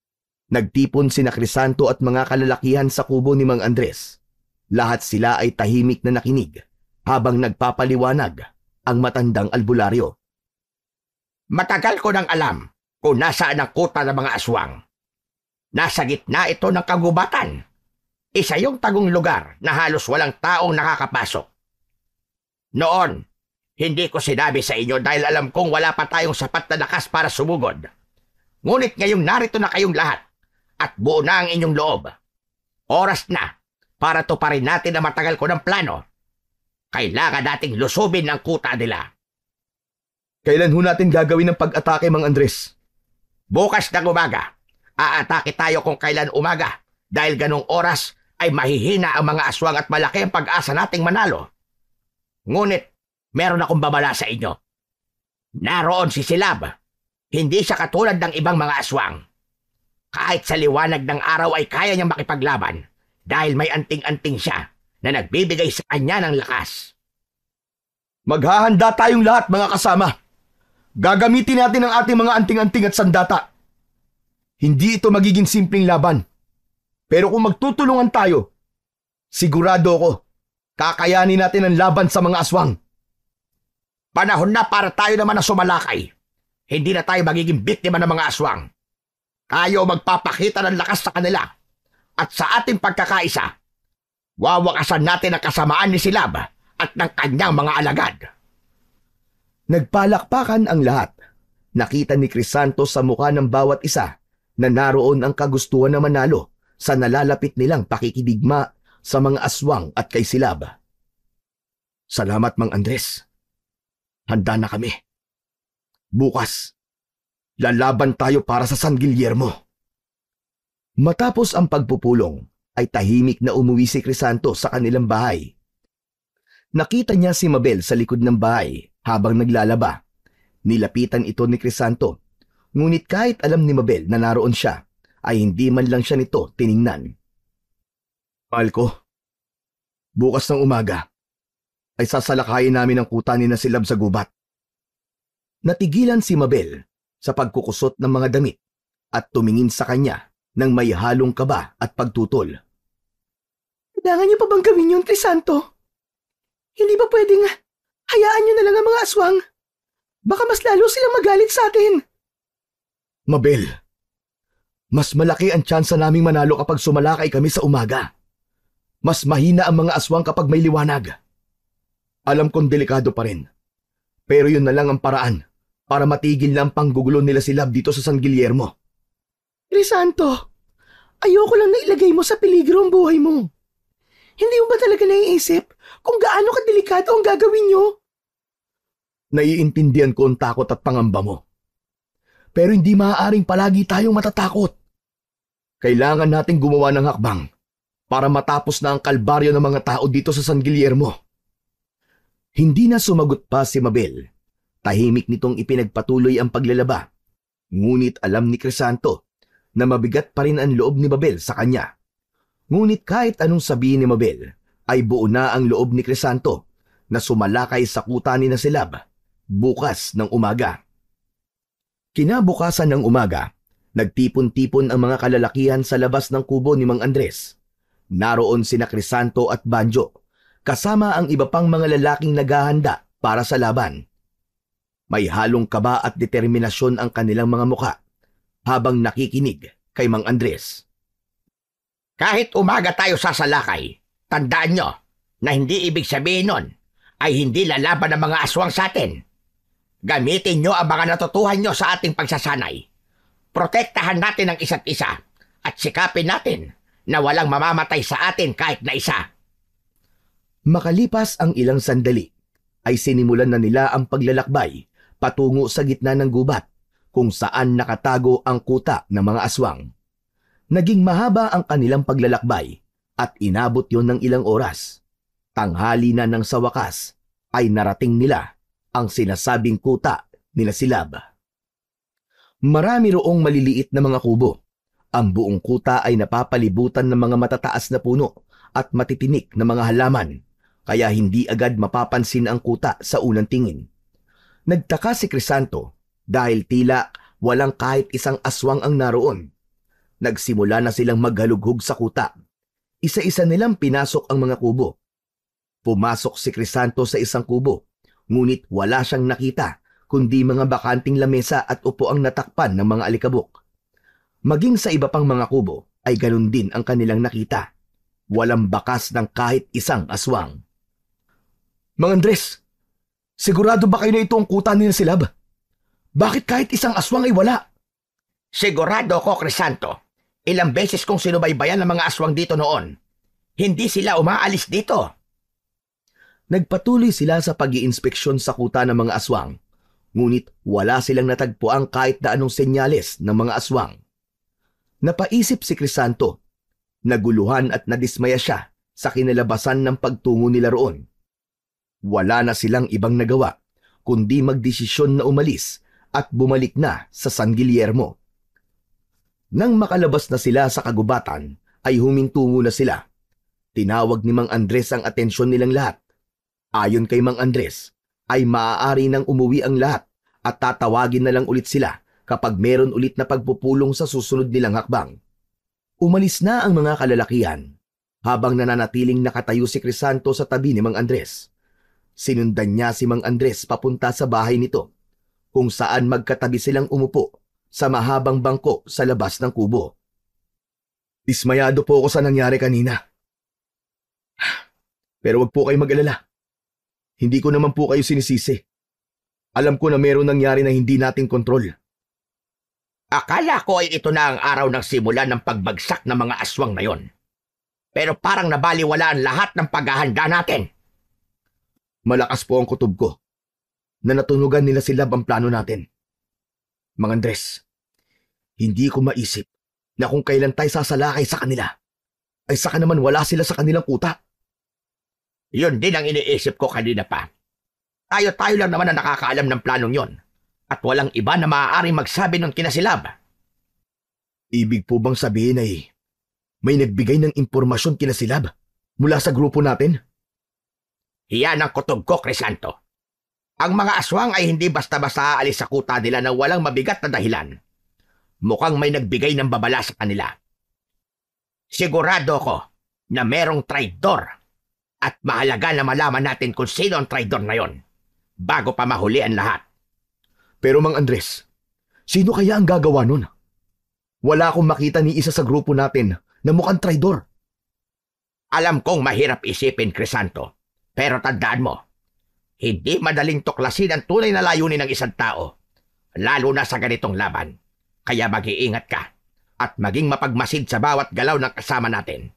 nagtipon sina Crisanto at mga kalalakihan sa kubo ni Mang Andres. Lahat sila ay tahimik na nakinig habang nagpapaliwanag ang matandang albularyo. Matagal ko nang alam kung nasaan ang kuta ng mga aswang. Nasa gitna ito ng kagubatan. Isa yung tagong lugar na halos walang taong nakakapasok. Noon, hindi ko sinabi sa inyo dahil alam kong wala pa tayong sapat na lakas para sumugod. Ngunit ngayong narito na kayong lahat at buo na ang inyong loob. Oras na para tuparin natin ang matagal ko ng plano. Kailangan nating lusubin ang kuta nila. Kailan ho natin gagawin ang pag-atake, Mang Andres? Bukas ng umaga, aatake tayo kung kailan umaga dahil ganong oras ay mahihina ang mga aswang at malaki ang pag-asa nating manalo. Ngunit, meron akong babala sa inyo. Naroon si Silab. Hindi siya katulad ng ibang mga aswang. Kahit sa liwanag ng araw ay kaya niyang makipaglaban dahil may anting-anting siya na nagbibigay sa kanya ng lakas. Maghahanda tayong lahat, mga kasama. Gagamitin natin ang ating mga anting-anting at sandata. Hindi ito magiging simpleng laban. Pero kung magtutulungan tayo, sigurado ako, kakayanin natin ang laban sa mga aswang. Panahon na para tayo naman na sumalakay. Hindi na tayo magiging biktima ng mga aswang. Tayo magpapakita ng lakas sa kanila. At sa ating pagkakaisa, wawakasan natin ang kasamaan ni Silab at ng kanyang mga alagad. Nagpalakpakan ang lahat. Nakita ni Crisanto sa mukha ng bawat isa na naroon ang kagustuhan na manalo sa nalalapit nilang pakikidigma sa mga aswang at kay Silab. Salamat, Mang Andres. Handa na kami. Bukas, lalaban tayo para sa San Guillermo. Matapos ang pagpupulong, ay tahimik na umuwi si Crisanto sa kanilang bahay. Nakita niya si Mabel sa likod ng bahay habang naglalaba. Nilapitan ito ni Crisanto, ngunit kahit alam ni Mabel na naroon siya, ay hindi man lang siya nito tiningnan. Mahal ko, bukas ng umaga, ay sasalakayin namin ang kuta ni na Silab sa gubat. Natigilan si Mabel sa pagkukusot ng mga damit at tumingin sa kanya ng may halong kaba at pagtutol. Kailangan niyo pa bang gawin yun, Crisanto? Hindi ba pwedeng hayaan niyo na lang ang mga aswang? Baka mas lalo silang magalit sa atin. Mabel, mas malaki ang tsansa naming manalo kapag sumalakay kami sa umaga. Mas mahina ang mga aswang kapag may liwanag. Alam kong delikado pa rin, pero yun na lang ang paraan para matigil na ang panggugulo nila Silab dito sa San Guillermo. Crisanto, ayoko lang na ilagay mo sa peligro ang buhay mo. Hindi mo ba talaga naiisip kung gaano kadelikado ang gagawin niyo? Naiintindihan ko ang takot at pangamba mo. Pero hindi maaaring palagi tayong matatakot. Kailangan nating gumawa ng hakbang para matapos na ang kalbaryo ng mga tao dito sa San Guillermo. Hindi na sumagot pa si Mabel. Tahimik nitong ipinagpatuloy ang paglalaba. Ngunit alam ni Crisanto na mabigat pa rin ang loob ni Mabel sa kanya. Ngunit kahit anong sabihin ni Mabel, ay buo na ang loob ni Crisanto na sumalakay sa kuta ni na Silab bukas ng umaga. Kinabukasan ng umaga, Nagtipon-tipon ang mga kalalakihan sa labas ng kubo ni Mang Andres. Naroon sina Crisanto at Banjo, kasama ang iba pang mga lalaking naghahanda para sa laban. May halong kaba at determinasyon ang kanilang mga muka habang nakikinig kay Mang Andres. Kahit umaga tayo sasalakay, tandaan nyo na hindi ibig sabihin nun ay hindi lalaban ng mga aswang sa atin. Gamitin nyo ang mga natutuhan nyo sa ating pagsasanay. Protektahan natin ang isa't isa at sikapin natin na walang mamamatay sa atin kahit na isa. Makalipas ang ilang sandali, ay sinimulan na nila ang paglalakbay patungo sa gitna ng gubat kung saan nakatago ang kuta ng mga aswang. Naging mahaba ang kanilang paglalakbay at inabot yon ng ilang oras. Tanghali na nang sa wakas ay narating nila ang sinasabing kuta nila Silab. Marami roong maliliit na mga kubo. Ang buong kuta ay napapalibutan ng mga matataas na puno at matitinik na mga halaman, kaya hindi agad mapapansin ang kuta sa unang tingin. Nagtaka si Crisanto dahil tila walang kahit isang aswang ang naroon. Nagsimula na silang maghalughog sa kuta. Isa-isa nilang pinasok ang mga kubo. Pumasok si Crisanto sa isang kubo, ngunit wala siyang nakita kundi mga bakanting lamesa at upo ang natakpan ng mga alikabok. Maging sa iba pang mga kubo ay ganun din ang kanilang nakita. Walang bakas ng kahit isang aswang. Mang Andres, sigurado ba kayo na ito ang kuta nila Silab? Bakit kahit isang aswang ay wala? Sigurado ko, Crisanto. Ilang beses kong sinubaybayan ng mga aswang dito noon. Hindi sila umaalis dito. Nagpatuloy sila sa pag-iinspeksyon sa kuta ng mga aswang, ngunit wala silang natagpuan kahit na anong senyales ng mga aswang. Napaisip si Crisanto. Naguluhan at nadismaya siya sa kinalabasan ng pagtungo nila roon. Wala na silang ibang nagawa kundi magdesisyon na umalis at bumalik na sa San Guillermo. Nang makalabas na sila sa kagubatan, ay humintungo na sila. Tinawag ni Mang Andres ang atensyon nilang lahat. Ayon kay Mang Andres, ay maaari nang umuwi ang lahat at tatawagin na lang ulit sila kapag meron ulit na pagpupulong sa susunod nilang hakbang. Umalis na ang mga kalalakihan habang nananatiling nakatayo si Crisanto sa tabi ni Mang Andres. Sinundan niya si Mang Andres papunta sa bahay nito, kung saan magkatabi silang umupo sa mahabang bangko sa labas ng kubo. Dismayado po ako sa nangyari kanina. Pero wag po kayo mag-alala. Hindi ko naman po kayo sinisisi. Alam ko na meron nangyari na hindi nating kontrol. Akala ko ay ito na ang araw ng simula ng pagbagsak ng mga aswang na yon. Pero parang nabaliwala ang lahat ng paghahanda natin. Malakas po ang kutob ko na natunugan nila sila ang plano natin. Mang Andres, hindi ko maisip na kung kailan tayo sasalakay sa kanila, ay saka naman wala sila sa kanilang kuta. Yun din ang iniisip ko kanina pa. Tayo-tayo lang naman ang nakakaalam ng planong yon. At walang iba na maaaring magsabi ng kinasilab. Ibig po bang sabihin ay may nagbigay ng impormasyon kinasilab mula sa grupo natin? Iyan ang kutob ko, Crisanto. Ang mga aswang ay hindi basta-basta aalis sa kuta nila ng walang mabigat na dahilan. Mukhang may nagbigay ng babala sa kanila. Sigurado ko na merong traidor at mahalaga na malaman natin kung sino ang traidor na yon bago pa mahuli ang lahat. Pero Mang Andres, sino kaya ang gagawa nun? Wala akong makita ni isa sa grupo natin na mukhang traidor. Alam kong mahirap isipin, Crisanto, pero tandaan mo, hindi madaling tuklasin ang tunay na layunin ng isang tao, lalo na sa ganitong laban. Kaya mag-iingat ka at maging mapagmasid sa bawat galaw ng kasama natin.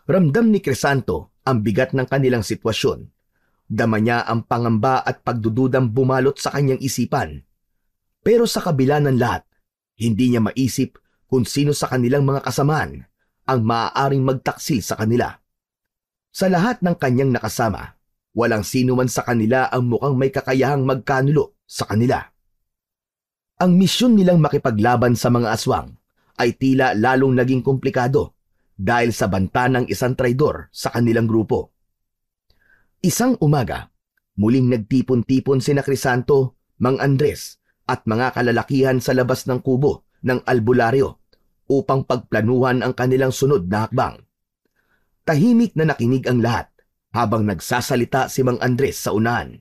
Ramdam ni Crisanto ang bigat ng kanilang sitwasyon. Dama niya ang pangamba at pagdududang bumalot sa kanyang isipan. Pero sa kabila ng lahat, hindi niya maisip kung sino sa kanilang mga kasamaan ang maaaring magtaksil sa kanila. Sa lahat ng kanyang nakasama, walang sino man sa kanila ang mukhang may kakayahang magkanulo sa kanila. Ang misyon nilang makipaglaban sa mga aswang ay tila lalong naging komplikado dahil sa banta ng isang traidor sa kanilang grupo. Isang umaga, muling nagtipon-tipon sina Crisanto, Mang Andres at mga kalalakihan sa labas ng kubo ng albularyo upang pagplanuhan ang kanilang sunod na hakbang. Tahimik na nakinig ang lahat habang nagsasalita si Mang Andres sa unahan.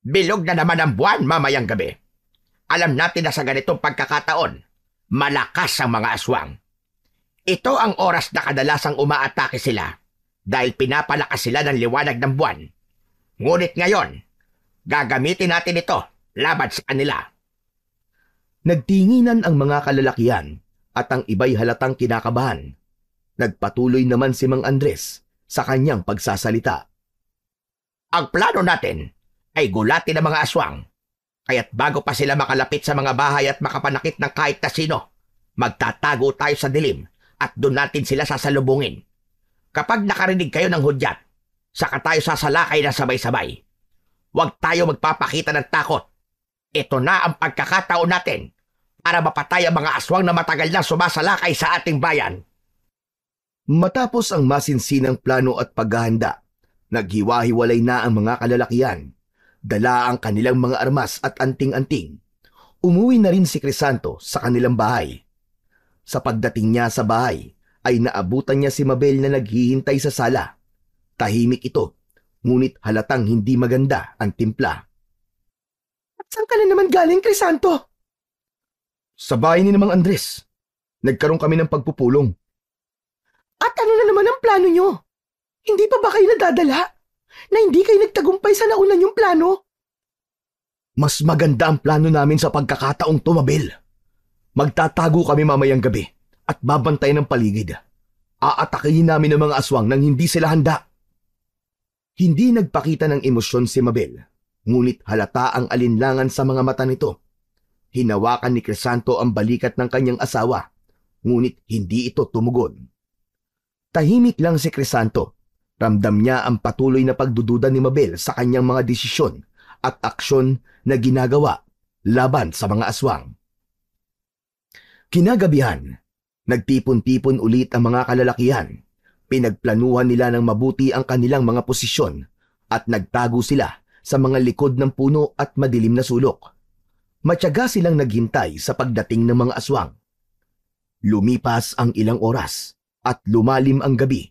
Bilog na naman ang buwan mamayang gabi. Alam natin na sa ganitong pagkakataon, malakas ang mga aswang. Ito ang oras na kadalasang umaatake sila dahil pinapalakas sila ng liwanag ng buwan. Ngunit ngayon, gagamitin natin ito laban sa kanila. Nagtinginan ang mga kalalakihan at ang iba'y halatang kinakabahan. Nagpatuloy naman si Mang Andres sa kanyang pagsasalita. Ang plano natin ay gulatin ang mga aswang. Kaya't bago pa sila makalapit sa mga bahay at makapanakit ng kahit na sino, magtatago tayo sa dilim at doon natin sila sasalubungin. Kapag nakarinig kayo ng hudyat, saka tayo sasalakay na sabay-sabay. Huwag tayo magpapakita ng takot. Ito na ang pagkakataon natin para mapatay ang mga aswang na matagal na sumasalakay sa ating bayan. Matapos ang masinsinang plano at paghahanda, naghiwa-hiwalay na ang mga kalalakihan. Dala ang kanilang mga armas at anting-anting. Umuwi na rin si Crisanto sa kanilang bahay. Sa pagdating niya sa bahay, ay naabutan niya si Mabel na naghihintay sa sala. Tahimik ito, ngunit halatang hindi maganda ang timpla. At saan ka na naman galing, Crisanto? Sa bahay ni Mang Andres, nagkaroon kami ng pagpupulong. At ano na naman ang plano nyo? Hindi pa ba kayo nadadala? Na hindi kayo nagtagumpay sa nauna yung plano? Mas maganda ang plano namin sa pagkakataong to, Mabel. Magtatago kami mamayang gabi at babantayan ng paligid. Aatakihin namin ang mga aswang nang hindi sila handa. Hindi nagpakita ng emosyon si Mabel, ngunit halata ang alinlangan sa mga mata nito. Hinawakan ni Crisanto ang balikat ng kanyang asawa, ngunit hindi ito tumugon. Tahimik lang si Crisanto. Ramdam niya ang patuloy na pagdududa ni Mabel sa kanyang mga desisyon at aksyon na ginagawa laban sa mga aswang. Kinagabihan, nagtipon-tipon ulit ang mga kalalakihan. Pinagplanuhan nila ng mabuti ang kanilang mga posisyon at nagtago sila sa mga likod ng puno at madilim na sulok. Matyaga silang naghintay sa pagdating ng mga aswang. Lumipas ang ilang oras at lumalim ang gabi.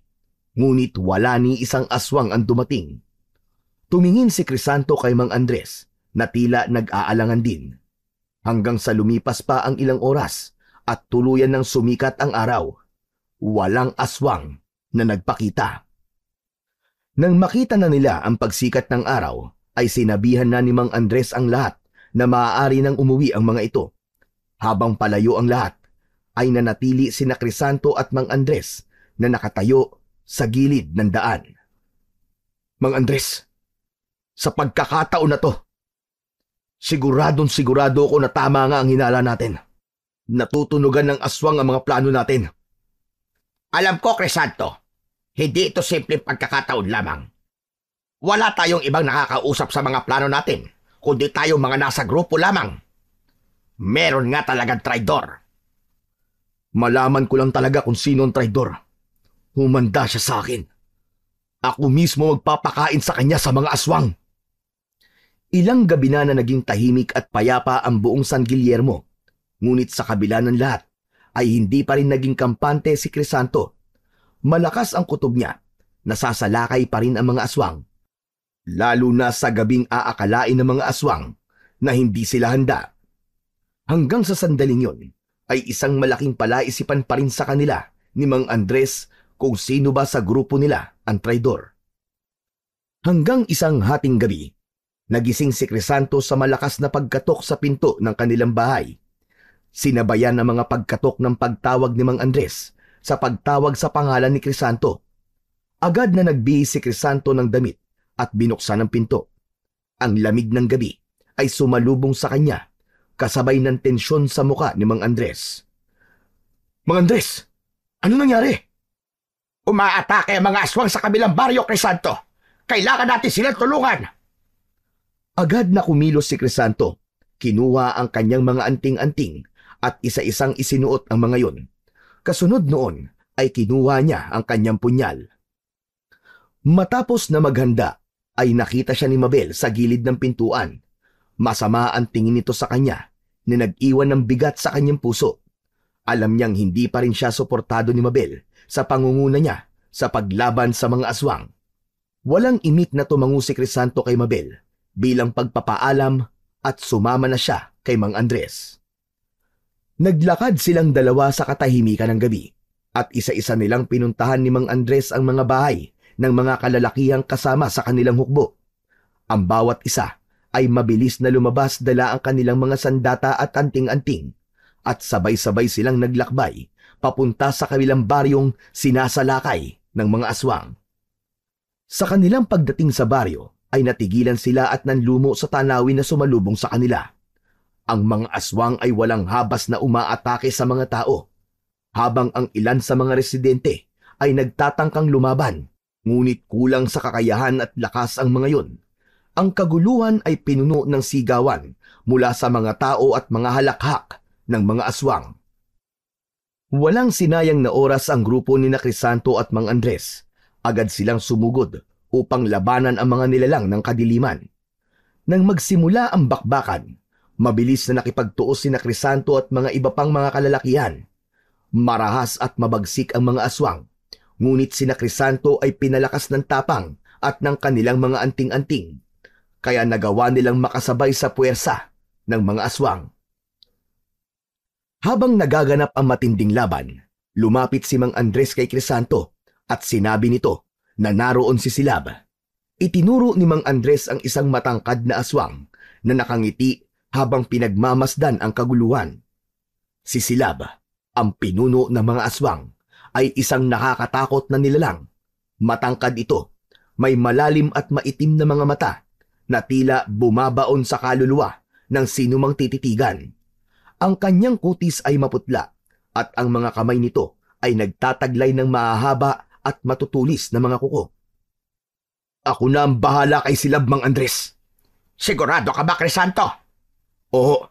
Ngunit wala ni isang aswang ang dumating. Tumingin si Crisanto kay Mang Andres na tila nag-aalangan din. Hanggang sa lumipas pa ang ilang oras at tuluyan ng sumikat ang araw, walang aswang na nagpakita. Nang makita na nila ang pagsikat ng araw, ay sinabihan na ni Mang Andres ang lahat na maaari nang umuwi ang mga ito. Habang palayo ang lahat, ay nanatili sina Crisanto at Mang Andres na nakatayo sa gilid ng daan. Mang Andres, sa pagkakataon na to, sigurado ako na tama nga ang hinala natin. Natutunugan ng aswang ang mga plano natin. Alam ko, Crisanto, hindi ito simpleng pagkakataon lamang. Wala tayong ibang nakakausap sa mga plano natin, kundi tayong mga nasa grupo lamang. Meron nga talagang traidor. Malaman ko lang talaga kung sino ang traidor. Humanda siya sa akin. Ako mismo magpapakain sa kanya sa mga aswang. Ilang gabi na naging tahimik at payapa ang buong San Guillermo. Ngunit sa kabila ng lahat, ay hindi pa rin naging kampante si Crisanto. Malakas ang kutob niya, nasasalakay pa rin ang mga aswang. Lalo na sa gabing aakalain ng mga aswang na hindi sila handa. Hanggang sa sandaling yon, ay isang malaking palaisipan pa rin sa kanila ni Mang Andres kung sino ba sa grupo nila ang traidor. Hanggang isang hating gabi, nagising si Crisanto sa malakas na pagkatok sa pinto ng kanilang bahay. Sinabayan ang mga pagkatok ng pagtawag ni Mang Andres sa pagtawag sa pangalan ni Crisanto. Agad na nagbihis si Crisanto ng damit at binuksan ang pinto. Ang lamig ng gabi ay sumalubong sa kanya, kasabay ng tensyon sa muka ni Mang Andres. Mang Andres, ano nangyari? Umaatake ang mga aswang sa kabilang baryo, Crisanto. Kailangan natin silang tulungan. Agad na kumilos si Crisanto. Kinuha ang kanyang mga anting-anting at isa-isang isinuot ang mga yon. Kasunod noon ay kinuha niya ang kanyang punyal. Matapos na maghanda, ay nakita siya ni Mabel sa gilid ng pintuan. Masama ang tingin nito sa kanya. na nag-iwan ng bigat sa kanyang puso. Alam niyang hindi pa rin siya suportado ni Mabel sa pangunguna niya sa paglaban sa mga aswang. Walang imik na tumango si Crisanto kay Mabel bilang pagpapaalam at sumama na siya kay Mang Andres. Naglakad silang dalawa sa katahimikan ng gabi at isa-isa nilang pinuntahan ni Mang Andres ang mga bahay ng mga kalalakihang kasama sa kanilang hukbo. Ang bawat isa ay mabilis na lumabas dala ang kanilang mga sandata at anting-anting at sabay-sabay silang naglakbay papunta sa kabilang baryong sinasalakay ng mga aswang. Sa kanilang pagdating sa baryo ay natigilan sila at nanlumo sa tanawin na sumalubong sa kanila. Ang mga aswang ay walang habas na umaatake sa mga tao, habang ang ilan sa mga residente ay nagtatangkang lumaban, ngunit kulang sa kakayahan at lakas ang mga yun. Ang kaguluhan ay pinuno ng sigawan mula sa mga tao at mga halakhak ng mga aswang. Walang sinayang na oras ang grupo ni Crisanto at Mang Andres. Agad silang sumugod upang labanan ang mga nilalang ng kadiliman. Nang magsimula ang bakbakan, mabilis na nakipagtuos si Crisanto at mga iba pang mga kalalakihan. Marahas at mabagsik ang mga aswang, ngunit si Crisanto ay pinalakas ng tapang at ng kanilang mga anting-anting, kaya nagawa nilang makasabay sa puwersa ng mga aswang. Habang nagaganap ang matinding laban, lumapit si Mang Andres kay Crisanto at sinabi nito na naroon si Silab. Itinuro ni Mang Andres ang isang matangkad na aswang na nakangiti habang pinagmamasdan ang kaguluhan. Si Silab, ang pinuno ng mga aswang, ay isang nakakatakot na nilalang. Matangkad ito, may malalim at maitim na mga mata na tila bumabaon sa kaluluwa ng sinumang tititigan. Ang kanyang kutis ay maputla at ang mga kamay nito ay nagtataglay ng mahahaba at matutulis na mga kuko. Ako na ang bahala kay Silab, Mang Andres. Sigurado ka ba, Crisanto? Oo.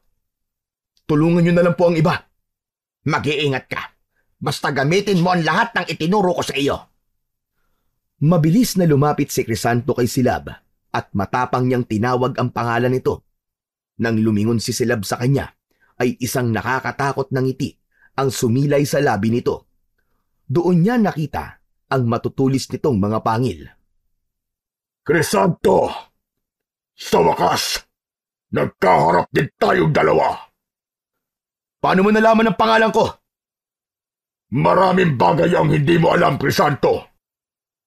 Tulungan niyo na lang po ang iba. Mag-iingat ka. Basta gamitin mo ang lahat ng itinuro ko sa iyo. Mabilis na lumapit si Crisanto kay Silab at matapang niyang tinawag ang pangalan nito. Nang lumingon si Silab sa kanya, ay isang nakakatakot na ngiti ang sumilay sa labi nito. Doon niya nakita ang matutulis nitong mga pangil. Crisanto! Sa wakas, nagkaharap din tayong dalawa. Paano mo nalaman ang pangalan ko? Maraming bagay ang hindi mo alam, Crisanto.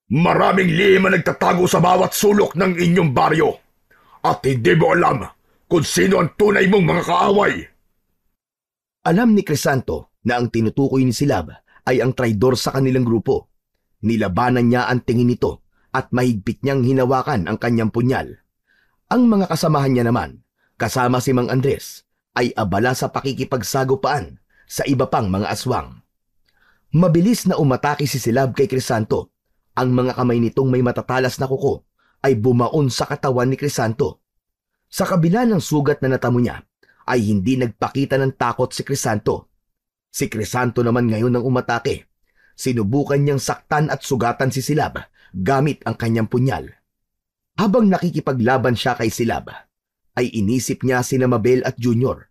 Maraming lihim ang nagtatago sa bawat sulok ng inyong baryo. At hindi mo alam kung sino ang tunay mong mga kaaway. Alam ni Crisanto na ang tinutukoy ni Silab ay ang traidor sa kanilang grupo. Nilabanan niya ang tingin nito at mahigpit niyang hinawakan ang kanyang punyal. Ang mga kasamahan niya naman, kasama si Mang Andres, ay abala sa pakikipagsagupaan sa iba pang mga aswang. Mabilis na umatake si Silab kay Crisanto. Ang mga kamay nitong may matatalas na kuko ay bumaon sa katawan ni Crisanto. Sa kabila ng sugat na natamo niya, ay hindi nagpakita ng takot si Crisanto. Si Crisanto naman ngayon ang umatake. Sinubukan niyang saktan at sugatan si Silab gamit ang kanyang punyal. Habang nakikipaglaban siya kay Silab, ay inisip niya sina Mabel at Junior.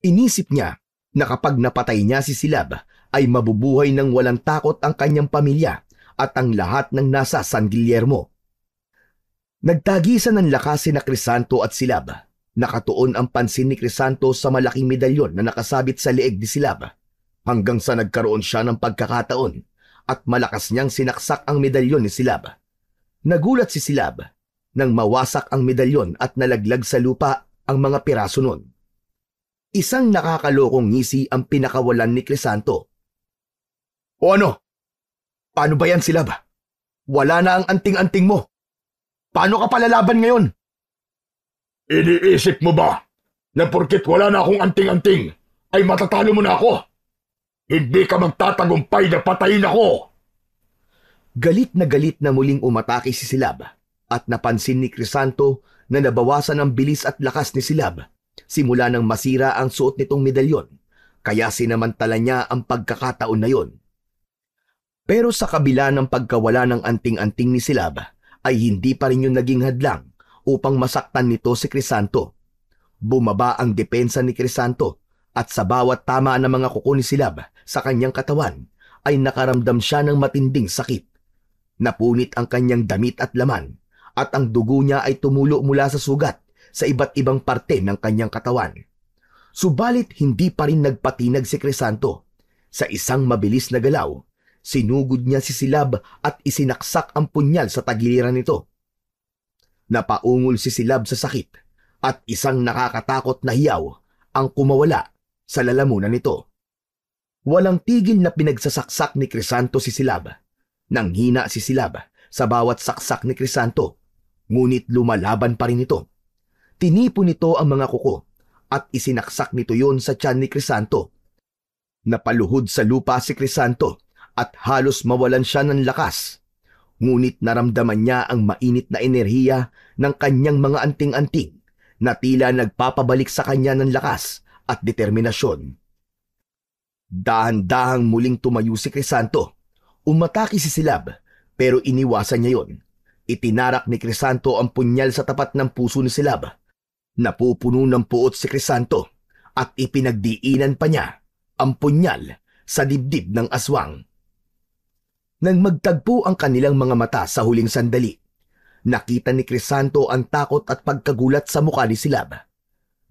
Inisip niya na kapag napatay niya si Silab, ay mabubuhay ng walang takot ang kanyang pamilya at ang lahat ng nasa San Guillermo. Nagtagisan ng lakas sina Crisanto at Silab. Nakatuon ang pansin ni Crisanto sa malaking medalyon na nakasabit sa leeg ni Silab, hanggang sa nagkaroon siya ng pagkakataon at malakas niyang sinaksak ang medalyon ni Silab. Nagulat si Silab nang mawasak ang medalyon at nalaglag sa lupa ang mga piraso nun. Isang nakakalokong ngisi ang pinakawalan ni Crisanto. O ano? Paano ba yan, Silab? Wala na ang anting-anting mo. Paano ka palalaban ngayon? Iniisip mo ba na porket wala na akong anting-anting ay matatalo mo na ako? Hindi ka magtatagumpay na patayin ako! Galit na muling umatake si Silab at napansin ni Crisanto na nabawasan ang bilis at lakas ni Silab simula nang masira ang suot nitong medalyon, kaya sinamantala niya ang pagkakataon na yon. Pero sa kabila ng pagkawala ng anting-anting ni Silab ay hindi pa rin yung naging hadlang upang masaktan nito si Crisanto. Bumaba ang depensa ni Crisanto at sa bawat tama ng mga kuko ni Silab sa kanyang katawan ay nakaramdam siya ng matinding sakit. Napunit ang kanyang damit at laman at ang dugo niya ay tumulo mula sa sugat sa iba't ibang parte ng kanyang katawan. Subalit hindi pa rin nagpatinag si Crisanto. Sa isang mabilis na galaw, sinugod niya si Silab at isinaksak ang punyal sa tagiliran nito. Napaungol si Silab sa sakit at isang nakakatakot na hiyaw ang kumawala sa lalamunan nito. Walang tigil na pinagsasaksak ni Crisanto si Silab. Nanghina si Silab sa bawat saksak ni Crisanto, ngunit lumalaban pa rin ito. Tinipon nito ang mga kuko at isinaksak nito yon sa tiyan ni Crisanto. Napaluhod sa lupa si Crisanto at halos mawalan siya ng lakas. Ngunit naramdaman niya ang mainit na enerhiya ng kanyang mga anting-anting na tila nagpapabalik sa kanya ng lakas at determinasyon. Dahan-dahang muling tumayo si Crisanto. Umatake si Silab pero iniwasan niya yon. Itinarak ni Crisanto ang punyal sa tapat ng puso ni Silab. Napupuno ng puot si Crisanto at ipinagdiinan pa niya ang punyal sa dibdib ng aswang. Nang magtagpo ang kanilang mga mata sa huling sandali, nakita ni Crisanto ang takot at pagkagulat sa mukha ni Silab.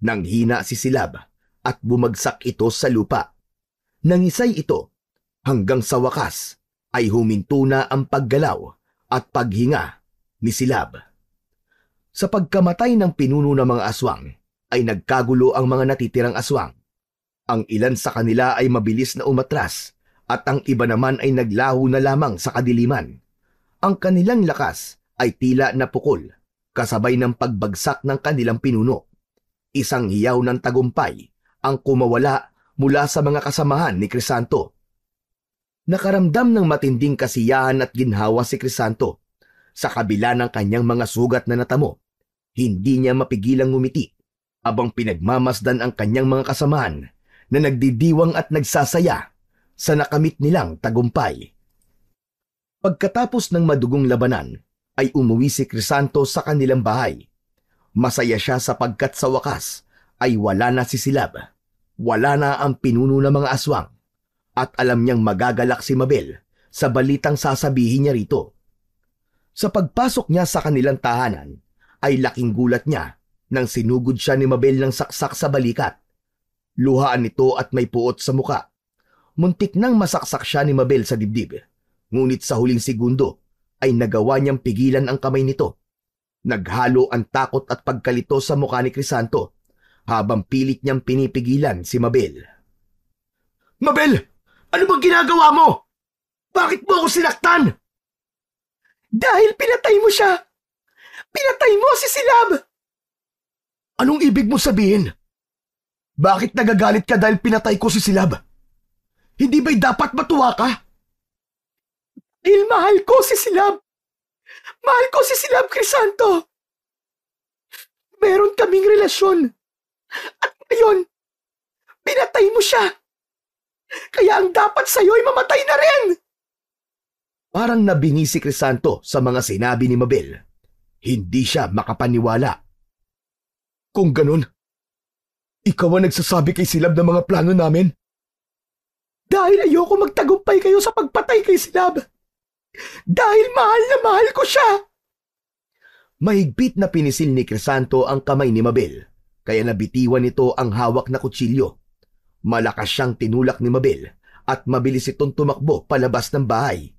Nanghina si Silab at bumagsak ito sa lupa. Nangisay ito hanggang sa wakas ay huminto na ang paggalaw at paghinga ni Silab. Sa pagkamatay ng pinuno ng mga aswang ay nagkagulo ang mga natitirang aswang. Ang ilan sa kanila ay mabilis na umatras at ang iba naman ay naglaho na lamang sa kadiliman. Ang kanilang lakas ay tila napukol kasabay ng pagbagsak ng kanilang pinuno. Isang hiyaw ng tagumpay ang kumawala mula sa mga kasamahan ni Crisanto. Nakaramdam ng matinding kasiyahan at ginhawa si Crisanto. Sa kabila ng kanyang mga sugat na natamo, hindi niya mapigilang ngumiti habang pinagmamasdan ang kanyang mga kasamahan na nagdidiwang at nagsasaya sa nakamit nilang tagumpay. Pagkatapos ng madugong labanan, ay umuwi si Crisanto sa kanilang bahay. Masaya siya sapagkat sa wakas ay wala na si Silab, wala na ang pinuno ng mga aswang, at alam niyang magagalak si Mabel sa balitang sasabihin niya rito. Sa pagpasok niya sa kanilang tahanan, ay laking gulat niya nang sinugod siya ni Mabel ng saksak sa balikat. Luhaan nito at may puot sa muka. Muntik nang masaksak siya ni Mabel sa dibdib, ngunit sa huling segundo ay nagawa niyang pigilan ang kamay nito. Naghalo ang takot at pagkalito sa mukha ni Crisanto habang pilit niyang pinipigilan si Mabel. "Mabel! Ano bang ginagawa mo? Bakit mo ako sinaktan?" Dahil pinatay mo siya! Pinatay mo si Silab! "Anong ibig mo sabihin? Bakit nagagalit ka dahil pinatay ko si Silab? Hindi ba'y dapat matuwa ka?" Dahil mahal ko si Silab! Mahal ko si Silab, Crisanto! Meron kaming relasyon. At ngayon, pinatay mo siya. Kaya ang dapat sa'yo ay mamatay na rin! Parang nabingi si Crisanto sa mga sinabi ni Mabel. Hindi siya makapaniwala. "Kung ganun, ikaw ang nagsasabi kay Silab ng mga plano namin?" Dahil ayoko magtagumpay kayo sa pagpatay kay Silab. Dahil mahal na mahal ko siya. Mahigpit na pinisil ni Crisanto ang kamay ni Mabel, kaya nabitiwan nito ang hawak na kutsilyo. Malakas siyang tinulak ni Mabel at mabilis itong tumakbo palabas ng bahay.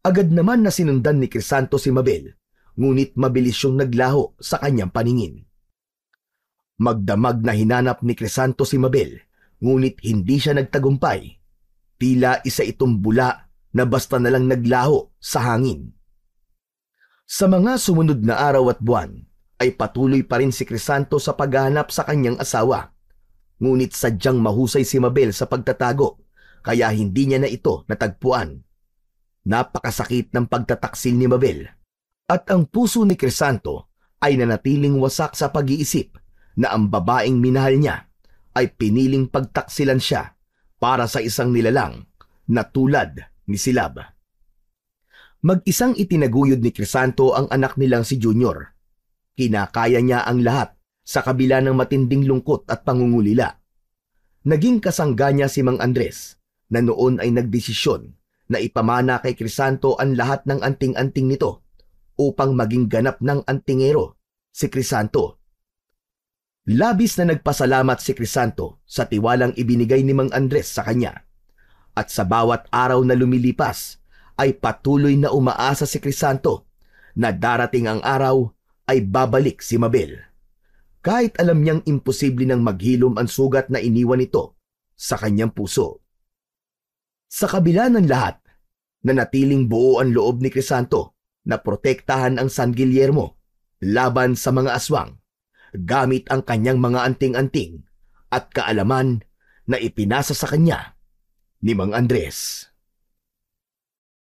Agad naman na sinundan ni Crisanto si Mabel, ngunit mabilis siyang naglaho sa kanyang paningin. Magdamag na hinanap ni Crisanto si Mabel, ngunit hindi siya nagtagumpay. Tila isa itong bula na basta nalang naglaho sa hangin. Sa mga sumunod na araw at buwan, ay patuloy pa rin si Crisanto sa paghahanap sa kanyang asawa. Ngunit sadyang mahusay si Mabel sa pagtatago, kaya hindi niya na ito natagpuan. Napakasakit ng pagtataksil ni Mabel, at ang puso ni Crisanto ay nanatiling wasak sa pag-iisip na ang babaeng minahal niya ay piniling pagtaksilan siya para sa isang nilalang na tulad ni Silab. Mag-isang itinaguyod ni Crisanto ang anak nilang si Junior. Kinakaya niya ang lahat sa kabila ng matinding lungkot at pangungulila. Naging kasangga niya si Mang Andres na noon ay nagdesisyon na ipamana kay Crisanto ang lahat ng anting-anting nito upang maging ganap ng antingero si Crisanto. Labis na nagpasalamat si Crisanto sa tiwalang ibinigay ni Mang Andres sa kanya. At sa bawat araw na lumilipas ay patuloy na umaasa si Crisanto na darating ang araw ay babalik si Mabel. Kahit alam niyang imposible nang maghilom ang sugat na iniwan nito sa kanyang puso. Sa kabila ng lahat, nanatiling buo ang loob ni Crisanto na protektahan ang San Guillermo laban sa mga aswang gamit ang kanyang mga anting-anting at kaalaman na ipinasa sa kanya ni Mang Andres.